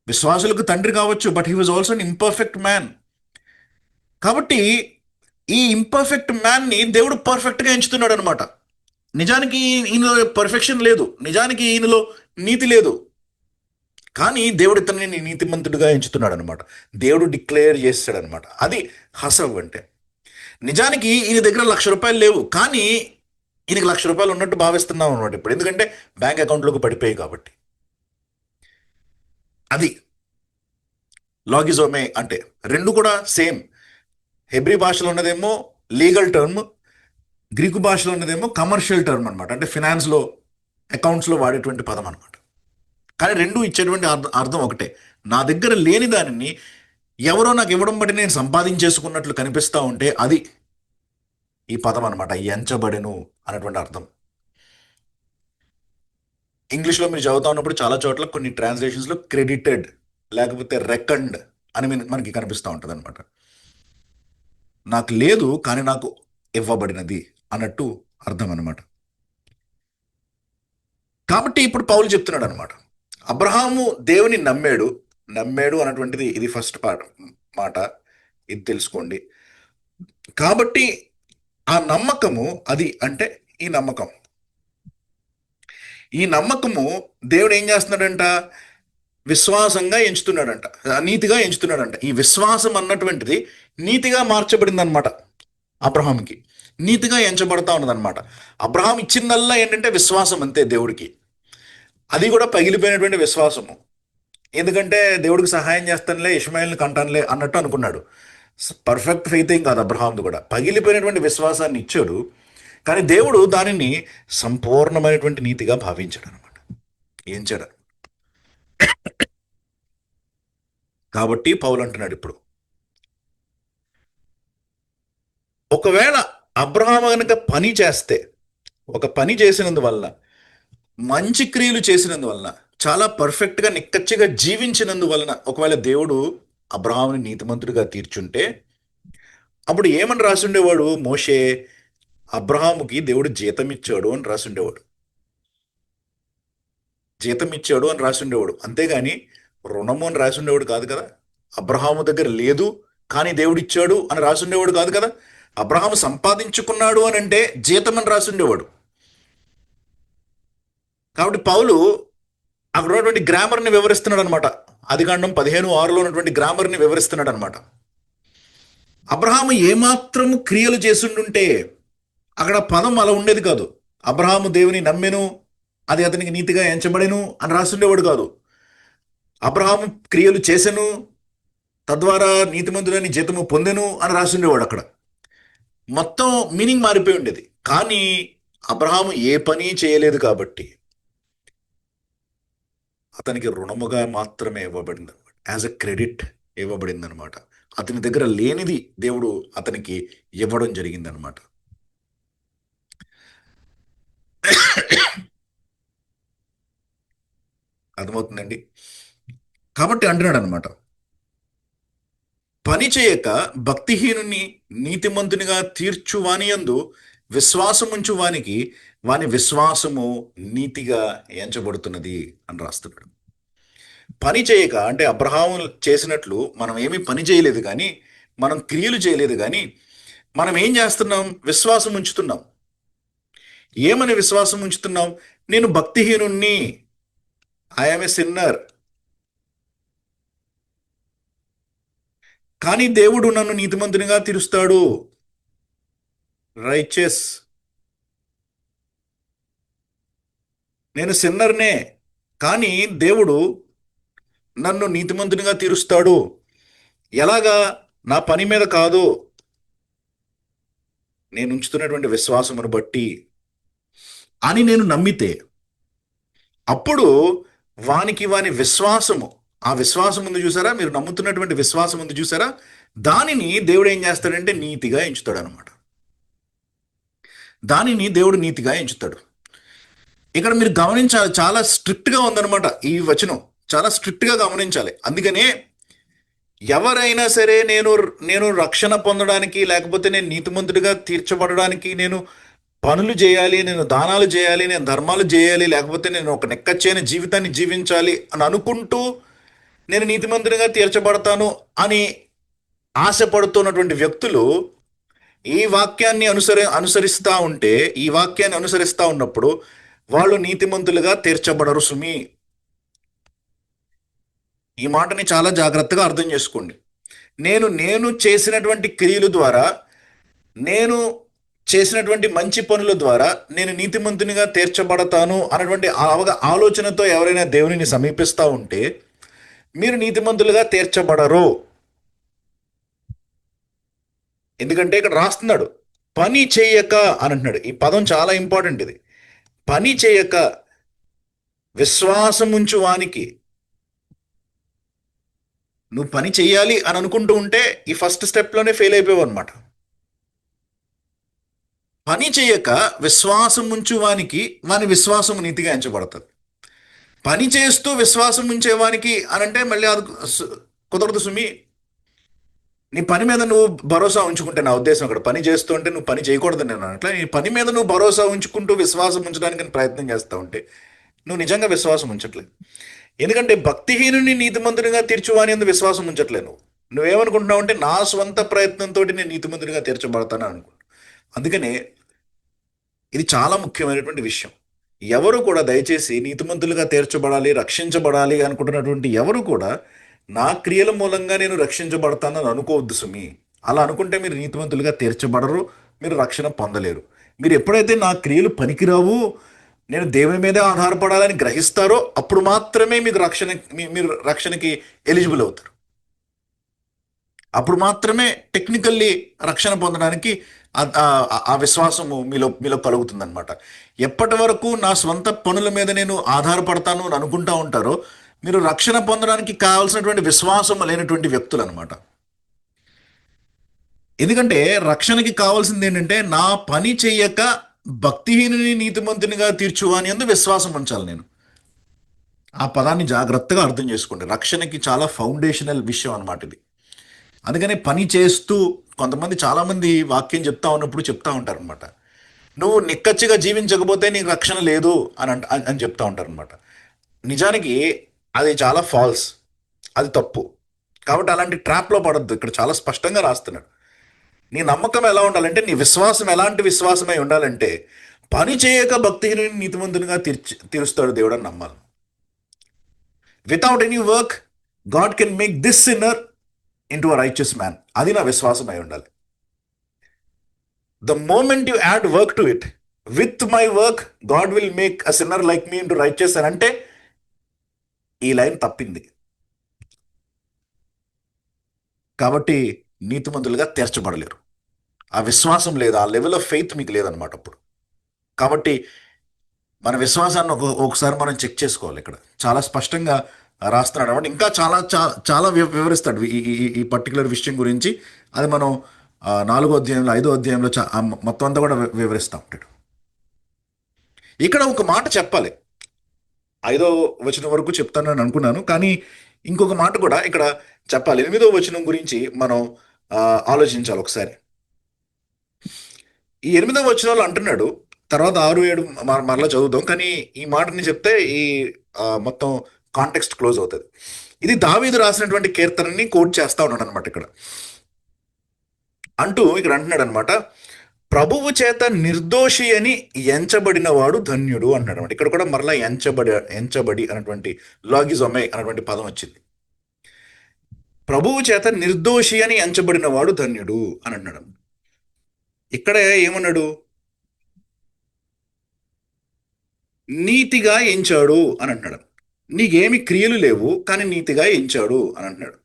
విశ్వాసులకు తండ్రి కావచ్చు, but he was also an imperfect man. కాబట్టి ఈ ఇంపర్ఫెక్ట్ మ్యాన్ని దేవుడు పర్ఫెక్ట్గా ఎంచుతున్నాడు అనమాట. నిజానికి ఈయనలో పర్ఫెక్షన్ లేదు, నిజానికి ఈయనలో నీతి లేదు, కానీ దేవుడు ఇతన్ని నీతిమంతుడిగా ఎంచుతున్నాడు అనమాట. దేవుడు డిక్లేర్ చేస్తాడు అనమాట. అది హసవ్ అంటే. నిజానికి ఈయన దగ్గర ₹1,00,000 లేవు కానీ ఈయనకి ₹1,00,000 ఉన్నట్టు భావిస్తున్నాం అనమాట ఇప్పుడు, ఎందుకంటే బ్యాంక్ అకౌంట్లోకి పడిపోయాయి కాబట్టి. అది లాగిజోమే అంటే. రెండు కూడా సేమ్. హెబ్రీ భాషలో ఉన్నదేమో లీగల్ టర్మ్, గ్రీకు భాషలో ఉన్నదేమో కమర్షియల్ టర్మ్ అనమాట. అంటే ఫినాన్స్లో, అకౌంట్స్లో వాడేటువంటి పదం అనమాట. కానీ రెండు ఇచ్చేటువంటి అర్థం ఒకటే. నా దగ్గర లేని దానిని ఎవరో నాకు ఇవ్వడం బట్టి నేను సంపాదించేసుకున్నట్లు కనిపిస్తూ ఉంటే అది ఈ పదం అనమాట, ఎంచబడెను అనేటువంటి అర్థం. ఇంగ్లీష్లో మీరు చదువుతా ఉన్నప్పుడు చాలా చోట్ల కొన్ని ట్రాన్స్లేషన్స్లో క్రెడిటెడ్ లేకపోతే రెకండ్ అని మనకి కనిపిస్తూ ఉంటుంది అనమాట. నాకు లేదు కానీ నాకు ఇవ్వబడినది అన్నట్టు అర్థం అనమాట. కాబట్టి ఇప్పుడు పౌలు చెప్తున్నాడు అనమాట, అబ్రహాము దేవుని నమ్మాడు అన్నటువంటిది ఇది ఫస్ట్ మాట, ఇది తెలుసుకోండి. కాబట్టి ఆ నమ్మకము, అది అంటే ఈ నమ్మకము దేవుడు ఏం చేస్తున్నాడంట? విశ్వాసంగా ఎంచుతున్నాడంట, నీతిగా ఎంచుతున్నాడంట. ఈ విశ్వాసం అన్నటువంటిది నీతిగా మార్చబడింది అనమాట. అబ్రహాంకి నీతిగా ఎంచబడతా ఉన్నదన్నమాట. అబ్రహాం ఇచ్చిందల్లా ఏంటంటే విశ్వాసం, అంతే దేవుడికి. అది కూడా పగిలిపోయినటువంటి విశ్వాసము. ఎందుకంటే దేవుడికి సహాయం చేస్తానులే, ఇష్మాయిల్ని కంటానులే అన్నట్టు అనుకున్నాడు. పర్ఫెక్ట్ ఫెయిత్ ఏం కాదు అబ్రహాంది కూడా. పగిలిపోయినటువంటి విశ్వాసాన్ని ఇచ్చాడు కానీ దేవుడు దానిని సంపూర్ణమైనటువంటి నీతిగా భావించాడు అనమాట, ఎంచాడు. కాబట్టి పౌలు అంటున్నాడు ఇప్పుడు, ఒకవేళ అబ్రహాము కనుక పని చేస్తే, ఒక పని చేసినందువల్ల, మంచి క్రియలు చేసినందువలన, చాలా పర్ఫెక్ట్గా నిక్కచ్చిగా జీవించినందువలన ఒకవేళ దేవుడు అబ్రహాముని నీతిమంతుడిగా తీర్చుంటే, అప్పుడు ఏమని రాసుండేవాడు? మోషే, అబ్రహాముకి దేవుడు జీతం ఇచ్చాడు అని రాసుండేవాడు. జీతం ఇచ్చాడు అని రాసుండేవాడు, అంతేగాని రుణము అని రాసుండేవాడు కాదు కదా. అబ్రహాము దగ్గర లేదు కానీ దేవుడిచ్చాడు అని రాసుండేవాడు కాదు కదా. అబ్రహాము సంపాదించుకున్నాడు అని అంటే జీతం అని రాసుండేవాడు. కాబట్టి పౌలు అక్కడ ఉన్నటువంటి గ్రామర్ని వివరిస్తున్నాడు అనమాట. ఆదికాండం 15:6లో ఉన్నటువంటి గ్రామర్ని వివరిస్తున్నాడు అనమాట. అబ్రహాము ఏమాత్రము క్రియలు చేసుండుంటే అక్కడ పదం అలా ఉండేది కాదు. అబ్రహాము దేవుని నమ్మెను, అది అతనికి నీతిగా ఎంచబడెను అని రాసుండేవాడు కాదు. అబ్రహాము క్రియలు చేసెను, తద్వారా నీతిమంతుడని జీతము పొందెను అని రాసుండేవాడు. అక్కడ మొత్తం మీనింగ్ మారిపోయి ఉండేది. కానీ అబ్రహాము ఏ పని చేయలేదు కాబట్టి అతనికి రుణముగా మాత్రమే ఇవ్వబడింది అనమాట. యాజ్ ఎ క్రెడిట్ ఇవ్వబడింది అనమాట. అతని దగ్గర లేనిది దేవుడు అతనికి ఇవ్వడం జరిగిందనమాట. అర్థమవుతుందండి. కాబట్టి అంటున్నాడు అనమాట, పని చేయక భక్తిహీనుని నీతిమంతునిగా తీర్చువానియందు విశ్వాసముంచు వానికి వాని విశ్వాసము నీతిగా ఎంచబడుతున్నది అని రాస్తున్నాడు. పని చేయక అంటే అబ్రహాము చేసినట్లు మనం ఏమీ పని చేయలేదు, కానీ మనం క్రియలు చేయలేదు, కానీ మనం ఏం చేస్తున్నాం? విశ్వాసం ఉంచుతున్నాం. ఏమని విశ్వాసం ఉంచుతున్నాం? నేను భక్తిహీనుణ్ణి, ఐఎమ్ ఏ సిన్నర్, కానీ దేవుడు నన్ను నీతిమంతునిగా తీరుస్తాడు, రైచెస్. నేను సిన్నర్నే, కానీ దేవుడు నన్ను నీతిమంతునిగా తీరుస్తాడు. ఎలాగా? నా పని మీద కాదు, నేను ఉంచుతున్నటువంటి విశ్వాసమును బట్టి అని నేను నమ్మితే అప్పుడు వానికి వాని విశ్వాసము, ఆ విశ్వాసం ఉంది చూసారా, మీరు నమ్ముతున్నటువంటి విశ్వాసం ఉంది చూసారా, దానిని దేవుడు ఏం చేస్తాడంటే నీతిగా ఎంచుతాడు అనమాట. దానిని దేవుడు నీతిగా ఎంచుతాడు. ఇక్కడ మీరు గమనించాలి, చాలా స్ట్రిక్ట్గా ఉందన్నమాట ఈ వచనం, చాలా స్ట్రిక్ట్గా గమనించాలి. అందుకనే ఎవరైనా సరే నేను రక్షణ పొందడానికి, లేకపోతే నేను నీతిమంతుడిగా తీర్చబడడానికి నేను పనులు చేయాలి, నేను దానాలు చేయాలి, నేను ధర్మాలు చేయాలి, లేకపోతే నేను ఒక నెక్కచ్చైన జీవితాన్ని జీవించాలి అని అనుకుంటూ నేను నీతిమంతుడిగా తీర్చబడతాను అని ఆశపడుతున్నటువంటి వ్యక్తులు ఈ వాక్యాన్ని అనుసరిస్తూ ఉంటే, ఈ వాక్యాన్ని అనుసరిస్తూ ఉన్నప్పుడు వాళ్ళు నీతిమంతులుగా తీర్చబడరు సుమి. ఈ మాటని చాలా జాగ్రత్తగా అర్థం చేసుకోండి. నేను చేసినటువంటి క్రియల ద్వారా, నేను చేసినటువంటి మంచి పనుల ద్వారా నేను నీతిమంతునిగా తీర్చబడతాను అన్నటువంటి ఆలోచనతో ఎవరైనా దేవునిని సమీపిస్తూ ఉంటే మీరు నీతిమంతులుగా తీర్చబడరు. ఎందుకంటే ఇక్కడ రాస్తున్నాడు పని చేయక అని అంటున్నాడు. ఈ పదం చాలా ఇంపార్టెంట్. ఇది పని చేయక విశ్వాసముంచు వానికి. నువ్వు పని చేయాలి అని అనుకుంటూ ఉంటే ఈ ఫస్ట్ స్టెప్లోనే ఫెయిల్ అయిపోయావు అనమాట. పని చేయక విశ్వాసం ఉంచు వానికి వాని విశ్వాసము నీతిగా ఎంచబడుతుంది. పని చేస్తూ విశ్వాసం ఉంచేవానికి అని అంటే మళ్ళీ అది కుదరదు సుమి. నీ పని మీద నువ్వు భరోసా ఉంచుకుంటే, నా ఉద్దేశం అక్కడ పని చేస్తూ ఉంటే నువ్వు పని చేయకూడదు నేను అట్లా, నీ పని మీద నువ్వు భరోసా ఉంచుకుంటూ విశ్వాసం ఉంచడానికి ప్రయత్నం చేస్తూ ఉంటే నువ్వు నిజంగా విశ్వాసం ఉంచట్లేదు. ఎందుకంటే భక్తిహీనుని నీతిమంతునిగా తీర్చువాని అందు విశ్వాసం ఉంచట్లేదు. నువ్వేమనుకుంటున్నావు అంటే నా స్వంత ప్రయత్నంతో నేను నీతిమంతునిగా తీర్చబడతాను అనుకుంటున్నావు. అందుకనే ఇది చాలా ముఖ్యమైనటువంటి విషయం. ఎవరు కూడా దయచేసి నీతిమంతులుగా తీర్చబడాలి, రక్షించబడాలి అనుకుంటున్నటువంటి ఎవరు కూడా నా క్రియల మూలంగా నేను రక్షించబడతానని అనుకోవద్దు సుమి. అలా అనుకుంటే మీరు నీతిమంతులుగా తీర్చబడరు, మీరు రక్షణ పొందలేరు. మీరు ఎప్పుడైతే నా క్రియలు పనికిరావు, నేను దేవుని మీదే ఆధారపడాలని గ్రహిస్తారో అప్పుడు మాత్రమే మీరు రక్షణకి ఎలిజిబుల్ అవుతారు. అప్పుడు మాత్రమే టెక్నికల్లీ రక్షణ పొందడానికి ఆ విశ్వాసము మీలో కలుగుతుంది అనమాట. ఎప్పటి వరకు నా స్వంత పనుల మీద నేను ఆధారపడతాను అని అనుకుంటా ఉంటారో మీరు రక్షణ పొందడానికి కావాల్సినటువంటి విశ్వాసం లేనటువంటి వ్యక్తులు అనమాట. ఎందుకంటే రక్షణకి కావాల్సింది ఏంటంటే నా పని చెయ్యక భక్తిహీనుని నీతిమంతునిగా తీర్చువాని అందు విశ్వాసం ఉంచాలి. నేను ఆ పదాన్ని జాగ్రత్తగా అర్థం చేసుకోండి. రక్షణకి చాలా ఫౌండేషనల్ విషయం అనమాట ఇది. అందుకనే పని చేస్తూ కొంతమంది చాలామంది వాక్యం చెప్తా ఉన్నప్పుడు చెప్తా ఉంటారు అనమాట, నువ్వు నిక్కచ్చిగా జీవించకపోతే నీకు రక్షణ లేదు అని చెప్తా ఉంటారు అనమాట. నిజానికి అది చాలా ఫాల్స్, అది తప్పు. కాబట్టి అలాంటి ట్రాప్లో పడద్దు. ఇక్కడ చాలా స్పష్టంగా రాస్తున్నాడు. నీ నమ్మకం ఎలా ఉండాలంటే, నీ విశ్వాసం ఎలాంటి విశ్వాసమై ఉండాలంటే, పని చేయక భక్తిహీనుని నీతిమంతునిగా తీరుస్తాడు దేవుడు అని నమ్మాలి. Without any work God can make this sinner in to a righteous man. అది నా విశ్వాసం అయి ఉండాలి. The moment you add work to it, with my work God will make a sinner like me in to righteous అని అంటే, ఈ లైన్ తప్పింది. కాబట్టి నీతిమంతులుగా తీర్చబడలేరు. ఆ విశ్వాసం లేదు, ఆ లెవెల్ ఆఫ్ ఫెయిత్ మీకు లేదనమాట అప్పుడు. కాబట్టి మన విశ్వాసాన్ని ఒకసారి మనం చెక్ చేసుకోవాలి. ఇక్కడ చాలా స్పష్టంగా రాస్తున్నాడు అనమాట. ఇంకా చాలా చాలా వివరిస్తాడు ఈ పర్టికులర్ విషయం గురించి. అది మనం 4వ అధ్యాయంలో 5వ అధ్యాయంలో మొత్తం అంతా కూడా వివరిస్తూ ఉంటాడు. ఇక్కడ ఒక మాట చెప్పాలి. 5వ వచనం వరకు చెప్తానని అనుకున్నాను, కానీ ఇంకొక మాట కూడా ఇక్కడ చెప్పాలి. 8వ వచనం గురించి మనం ఆలోచించాలి ఒకసారి. ఈ 8వ వచనంలో అంటున్నాడు, తర్వాత 6, 7 మరలా చదువుదాం, కానీ ఈ మాటని చెప్తే ఈ మొత్తం కాంటెక్స్ట్ క్లోజ్ అవుతుంది. ఇది దావీదు రాసినటువంటి కీర్తనని కోట్ చేస్తా ఉన్నాడు అనమాట. ఇక్కడ అంటున్నాడు అనమాట, ప్రభువు చేత నిర్దోషి అని ఎంచబడిన వాడు ధన్యుడు అన్నాడు అనమాట. ఇక్కడ కూడా మరలా ఎంచబడి అన్నటువంటి లాగిజొమే అన్నటువంటి పదం వచ్చింది. ప్రభువు చేత నిర్దోషి అని ఎంచబడిన వాడు ధన్యుడు అని అన్నాడు. ఇక్కడ ఏమన్నాడు? నీతిగా ఎంచాడు అని అంటున్నాడు. నీకేమి క్రియలు లేవు కానీ నీతిగా ఎంచాడు అని అంటున్నాడు.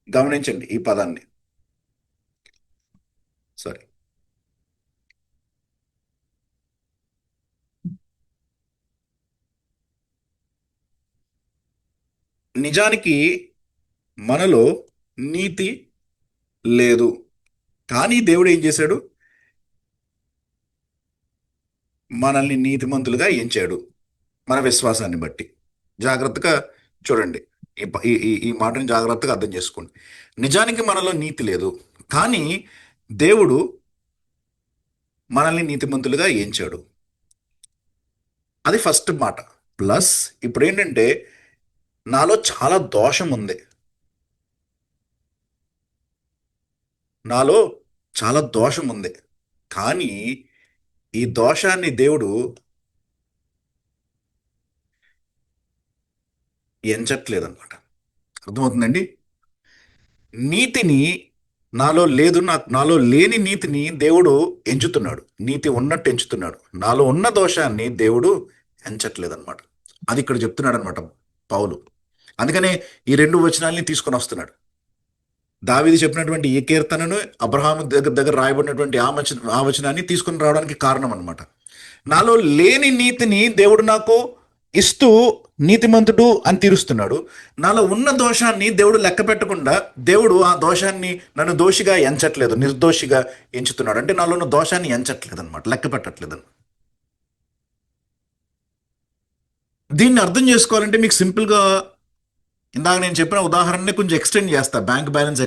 గమనించండి ఈ పదాన్ని. సారీ, నిజానికి మనలో నీతి లేదు, కానీ దేవుడు ఏం చేశాడు? మనల్ని నీతిమంతులుగా ఎంచాడు మన విశ్వాసాన్ని బట్టి. జాగ్రత్తగా చూడండి, ఈ మాటని జాగ్రత్తగా అర్థం చేసుకోండి. నిజానికి మనలో నీతి లేదు, కానీ దేవుడు మనల్ని నీతిమంతులుగా ఎంచాడు. అది ఫస్ట్ మాట. ప్లస్ ఇప్పుడు ఏంటంటే, నాలో చాలా దోషం ఉంది, నాలో చాలా దోషం ఉంది, కానీ ఈ దోషాన్ని దేవుడు ఎంచట్లేదన్నమాట. అర్థమవుతుందండి? నీతిని నాలో లేదు, నాలో లేని నీతిని దేవుడు ఎంచుతున్నాడు, నీతి ఉన్నట్టు ఎంచుతున్నాడు. నాలో ఉన్న దోషాన్ని దేవుడు ఎంచట్లేదన్నమాట. అది ఇక్కడ చెప్తున్నాడు అనమాట పౌలు. అందుకనే ఈ 2 వచనాల్ని తీసుకొని వస్తున్నాడు. దావీదు చెప్పినటువంటి ఈ కీర్తనను, అబ్రహాము దగ్గర రాయబడినటువంటి ఆ వచనాన్ని తీసుకుని రావడానికి కారణం అనమాట. నాలో లేని నీతిని దేవుడు నాకు ఇస్తూ నీతిమంతుడు అని తీరుస్తున్నాడు. నాలో ఉన్న దోషాన్ని దేవుడు లెక్క పెట్టకుండా, దేవుడు ఆ దోషాన్ని నన్ను దోషిగా ఎంచట్లేదు, నిర్దోషిగా ఎంచుతున్నాడు. అంటే నాలో ఉన్న దోషాన్ని ఎంచట్లేదు అనమాట, లెక్క పెట్టట్లేదు. దీన్ని అర్థం చేసుకోవాలంటే మీకు సింపుల్గా ఇందాక నేను చెప్పిన ఉదాహరణని కొంచెం ఎక్స్టెండ్ చేస్తా. బ్యాంక్ బ్యాలెన్స్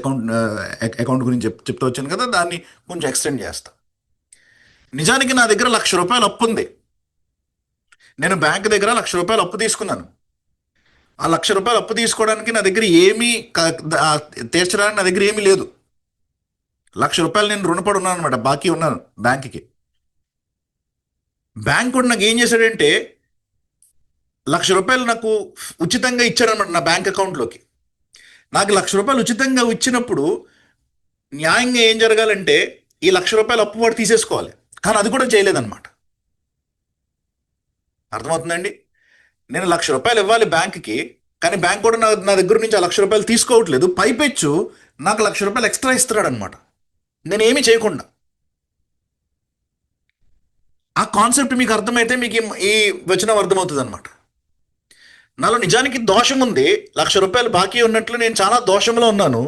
అకౌంట్ గురించి చెప్తూ వచ్చాను కదా, దాన్ని కొంచెం ఎక్స్టెండ్ చేస్తా. నిజానికి నా దగ్గర ₹1,00,000 అప్పు ఉంది. నేను బ్యాంక్ దగ్గర ₹1,00,000 అప్పు తీసుకున్నాను. ఆ ₹1,00,000 అప్పు తీసుకోవడానికి నా దగ్గర ఏమీ తీర్చడానికి నా దగ్గర ఏమీ లేదు. ₹1,00,000 నేను రుణపడి ఉన్నాను అనమాట, బాకీ ఉన్నాను బ్యాంక్కి. బ్యాంక్ కూడా నాకు ఏం చేశాడంటే, ₹1,00,000 నాకు ఉచితంగా ఇచ్చారనమాట నా బ్యాంక్ అకౌంట్లోకి. నాకు ₹1,00,000 ఉచితంగా ఇచ్చినప్పుడు న్యాయంగా ఏం జరగాలంటే, ఈ ₹1,00,000 అప్పు వాడు తీసేసుకోవాలి. కానీ అది కూడా చేయలేదన్నమాట. అర్థమవుతుందండి? నేను ₹1,00,000 ఇవ్వాలి బ్యాంక్కి, కానీ బ్యాంక్ కూడా నా దగ్గర నుంచి ఆ ₹1,00,000 తీసుకోవట్లేదు. పైపెచ్చు నాకు ₹1,00,000 ఎక్స్ట్రా ఇస్తున్నాడు అనమాట, నేను ఏమీ చేయకుండా. ఆ కాన్సెప్ట్ మీకు అర్థమైతే మీకు ఈ వచనం అర్థమవుతుంది అనమాట. నాలో నిజానికి దోషం ఉంది, ₹1,00,000 బాకీ ఉన్నట్లు నేను చాలా దోషంలో ఉన్నాను.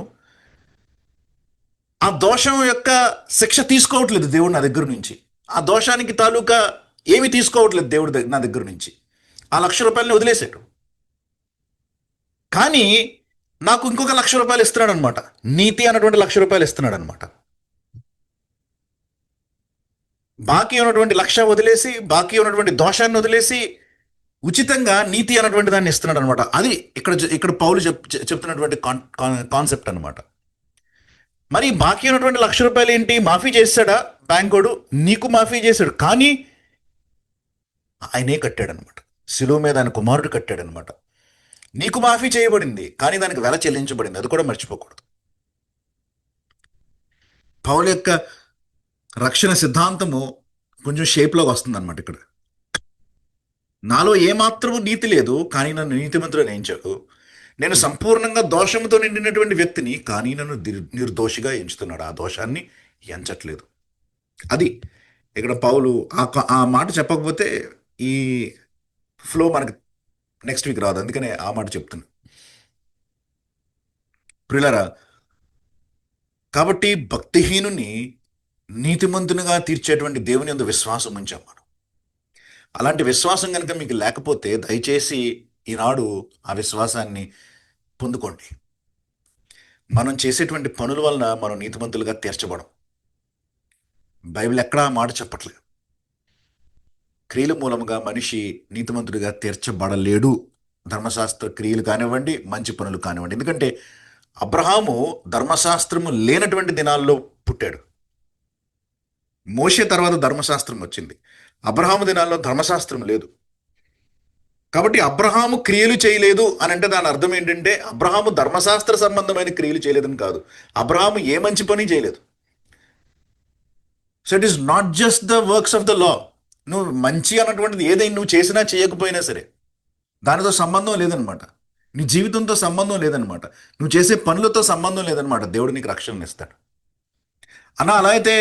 ఆ దోషం యొక్క శిక్ష తీసుకోవట్లేదు దేవుడు నా దగ్గర నుంచి. ఆ దోషానికి తాలూకా ఏమి తీసుకోవట్లేదు దేవుడు నా దగ్గర నుంచి. ఆ ₹1,00,000 వదిలేశాడు. కానీ నాకు ఇంకొక ₹1,00,000 ఇస్తున్నాడు అనమాట. నీతి అన్నటువంటి ₹1,00,000 ఇస్తున్నాడు అనమాట. బాకీ ఉన్నటువంటి 1,00,000 వదిలేసి, బాకీ ఉన్నటువంటి దోషాన్ని వదిలేసి ఉచితంగా నీతి అన్నటువంటి దాన్ని ఇస్తున్నాడు అనమాట. అది ఇక్కడ పౌలు చెప్తున్నటువంటి కాన్సెప్ట్ అనమాట. మరి బాకీ ఉన్నటువంటి ₹1,00,000 ఏంటి? మాఫీ చేశాడా బ్యాంకోడు? నీకు మాఫీ చేశాడు, కానీ ఆయనే కట్టాడనమాట. శిలువ మీద ఆయన కుమారుడు కట్టాడనమాట. నీకు మాఫీ చేయబడింది, కానీ దానికి వెల చెల్లించబడింది. అది కూడా మర్చిపోకూడదు. పౌలు యొక్క రక్షణ సిద్ధాంతము కొంచెం షేప్లోకి వస్తుందన్నమాట. ఇక్కడ నాలో ఏమాత్రము నీతి లేదు, కానీ నన్ను నీతిమంతుడని ఎంచాడు. నేను సంపూర్ణంగా దోషంతో నిండినటువంటి వ్యక్తిని, కానీ నన్ను నిర్దోషిగా ఎంచుతున్నాడు. ఆ దోషాన్ని ఎంచట్లేదు. అది ఇక్కడ పౌలు ఆ మాట చెప్పకపోతే ఈ ఫ్లో మనకి నెక్స్ట్ వీక్ రాదు. అందుకనే ఆ మాట చెప్తున్నా ప్రియులారా. కాబట్టి భక్తిహీనుని నీతిమంతునిగా తీర్చేటువంటి దేవుని యందు విశ్వాసం ఉంచాం మనం. అలాంటి విశ్వాసం కనుక మీకు లేకపోతే దయచేసి ఈనాడు ఆ విశ్వాసాన్ని పొందుకోండి. మనం చేసేటువంటి పనుల వలన మనం నీతిమంతులుగా తీర్చబడం. బైబిల్ ఎక్కడా మాట చెప్పట్లేదు. క్రియల మూలముగా మనిషి నీతిమంతుడిగా తీర్చబడలేడు. ధర్మశాస్త్ర క్రియలు కానివ్వండి, మంచి పనులు కానివ్వండి. ఎందుకంటే అబ్రహాము ధర్మశాస్త్రము లేనటువంటి దినాల్లో పుట్టాడు. మోషే తర్వాత ధర్మశాస్త్రం వచ్చింది. అబ్రహాము దినాల్లో ధర్మశాస్త్రం లేదు. కాబట్టి అబ్రహాము క్రియలు చేయలేదు అని అంటే దాని అర్థం ఏంటంటే అబ్రహాము ధర్మశాస్త్ర సంబంధమైన క్రియలు చేయలేదని కాదు. అబ్రహాము ఏ మంచి పని చేయలేదు. So it is not just the works of the law. నువ్వు మంచి అన్నటువంటిది ఏదైనా నువ్వు చేసినా చేయకపోయినా సరే దానితో సంబంధం లేదనమాట. నీ జీవితంతో సంబంధం లేదనమాట. నువ్వు చేసే పనులతో సంబంధం లేదనమాట. దేవుడు నీకు రక్షణ ఇస్తాడు అలా అయితే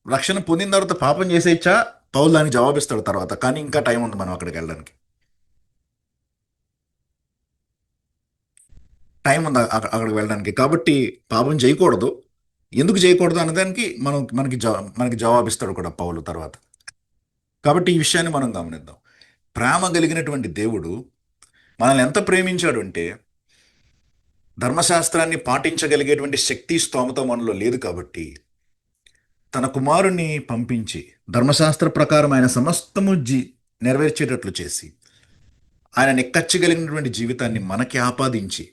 రక్షణ పొందిన తర్వాత పాపం చేసేచ్చా? పౌలు దానికి జవాబిస్తాడు తర్వాత. కానీ ఇంకా టైం ఉంది మనం అక్కడికి వెళ్ళడానికి. టైం ఉంది అక్కడికి వెళ్ళడానికి. కాబట్టి పాపం చేయకూడదు. ఎందుకు చేయకూడదు అన్నదానికి మనకి జవాబిస్తాడు కూడా పౌలు తర్వాత. కాబట్టి ఈ విషయాన్ని మనం గమనిద్దాం. ప్రేమ కలిగినటువంటి దేవుడు మనల్ని ఎంత ప్రేమించాడు అంటే ధర్మశాస్త్రాన్ని పాటించగలిగేటువంటి శక్తి స్తోమత మనలో లేదు. కాబట్టి తన కుమారుణ్ణి పంపించి ధర్మశాస్త్ర ప్రకారం ఆయన సమస్తము నెరవేర్చేటట్లు చేసి ఆయన నిక్కచ్చగలిగినటువంటి జీవితాన్ని మనకి ఆపాదించి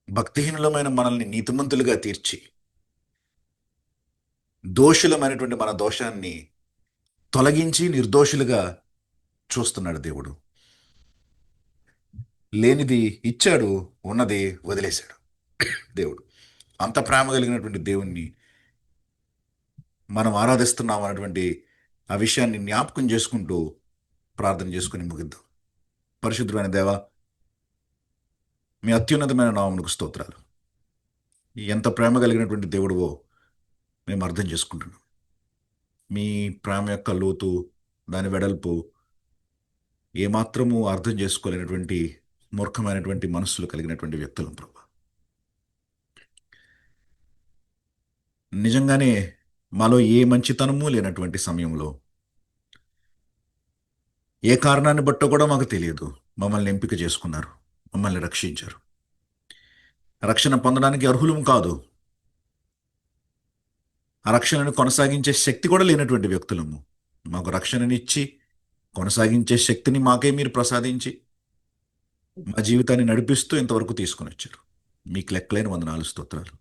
భక్తిహీనులమైన మనల్ని నీతిమంతులుగా తీర్చి దోషులమైనటువంటి మన దోషాన్ని తొలగించి నిర్దోషులుగా చూస్తున్నాడు దేవుడు. లేనిది ఇచ్చాడు, ఉన్నది వదిలేశాడు దేవుడు. అంత ప్రేమ కలిగినటువంటి దేవుణ్ణి మనం ఆరాధిస్తున్నాం అన్నటువంటి ఆ విషయాన్ని జ్ఞాపకం చేసుకుంటూ ప్రార్థన చేసుకుని ముగిద్దాం. పరిశుద్ధమైన దేవా, మీ అత్యున్నతమైన నామమునకు స్తోత్రాలు. ఎంత ప్రేమ కలిగినటువంటి దేవుడువో మేము అర్థం చేసుకుంటున్నాం. మీ ప్రేమ యొక్క లోతు, దాని వెడల్పు ఏమాత్రము అర్థం చేసుకోలేనటువంటి మూర్ఖమైనటువంటి మనస్సులు కలిగినటువంటి వ్యక్తులం ప్రభా. నిజంగానే మాలో ఏ మంచితనము లేనటువంటి సమయంలో ఏ కారణాన్ని బట్టో కూడా మాకు తెలియదు మమ్మల్ని ఎంపిక చేసుకున్నారు, మమ్మల్ని రక్షించారు. రక్షణ పొందడానికి అర్హులం కాదు. ఆ రక్షణను కొనసాగించే శక్తి కూడా లేనటువంటి వ్యక్తులము. మాకు రక్షణనిచ్చి కొనసాగించే శక్తిని మాకే మీరు ప్రసాదించి మా జీవితాన్ని నడిపిస్తూ ఇంతవరకు తీసుకుని వచ్చారు. మీకు లెక్కలేని వందనాలు, స్తోత్రాలు.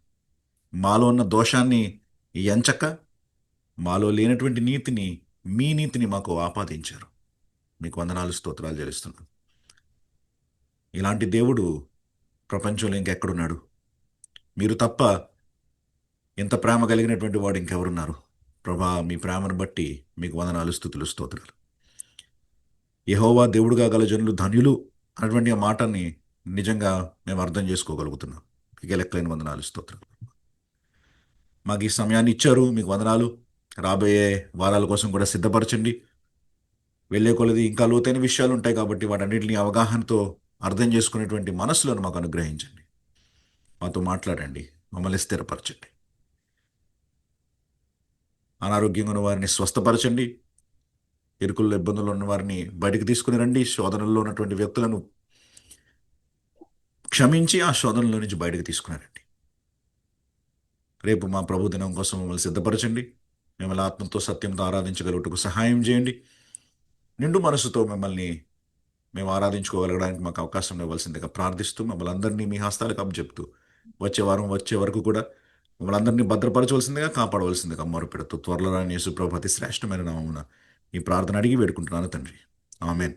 మాలో ఉన్న దోషాన్ని ఎంచక మాలో లేనటువంటి నీతిని, మీ నీతిని మాకు ఆపాదించారు. మీకు వందనాలు, స్తోత్రాలు చెల్లిస్తున్నాను. ఇలాంటి దేవుడు ప్రపంచంలో ఇంకెక్కడున్నాడు? మీరు తప్ప ఇంత ప్రేమ కలిగినటువంటి వాడు ఇంకెవరున్నారు? ప్రభా, మీ ప్రేమను బట్టి మీకు వందనాలు, స్తుతులు, స్తోత్రాలు. యెహోవా దేవుడుగా గల జనులు ధన్యులు అన్నటువంటి ఆ మాటని నిజంగా మేము అర్థం చేసుకోగలుగుతున్నాం. మీకు లెక్కలేని వందనాలు, స్తోత్రాలు. మాకు ఈ సమయాన్ని ఇచ్చారు, మీకు వందనాలు. రాబోయే వారాల కోసం కూడా సిద్ధపరచండి. వెళ్ళే కొలది ఇంకా లోతైన విషయాలు ఉంటాయి కాబట్టి వాటన్నిటిని అవగాహనతో అర్థం చేసుకునేటువంటి మనసులను మాకు అనుగ్రహించండి. మాతో మాట్లాడండి, మమ్మల్ని స్థిరపరచండి. అనారోగ్యంగా ఉన్న వారిని స్వస్థపరచండి. ఇరుకుల్లో ఇబ్బందులు ఉన్న వారిని బయటికి తీసుకుని రండి. శోధనల్లో ఉన్నటువంటి వ్యక్తులను క్షమించి ఆ శోధనలో నుంచి బయటకు తీసుకున్నారండి. రేపు మా ప్రభు దినం కోసం మమ్మల్ని సిద్ధపరచండి. మిమ్మల్ని ఆత్మతో సత్యంతో ఆరాధించగలుగుటకు సహాయం చేయండి. నిండు మనసుతో మిమ్మల్ని మేము ఆరాధించుకోగలగడానికి మాకు అవకాశం ఇవ్వాల్సిందిగా ప్రార్థిస్తూ మమ్మల్ని అందరినీ మీ హస్తాలకు అప్పచెప్తూ వచ్చే వారం వచ్చే వరకు కూడా మమ్మల్ని అందరినీ భద్రపరచవలసిందిగా కాపాడవలసిందిగా మొరపెడుతూ త్వరలో రాని యేసు ప్రభు అతి శ్రేష్టమైన నామమున ఈ ప్రార్థన అడిగి వేడుకుంటున్నాను తండ్రి. ఆమేన్.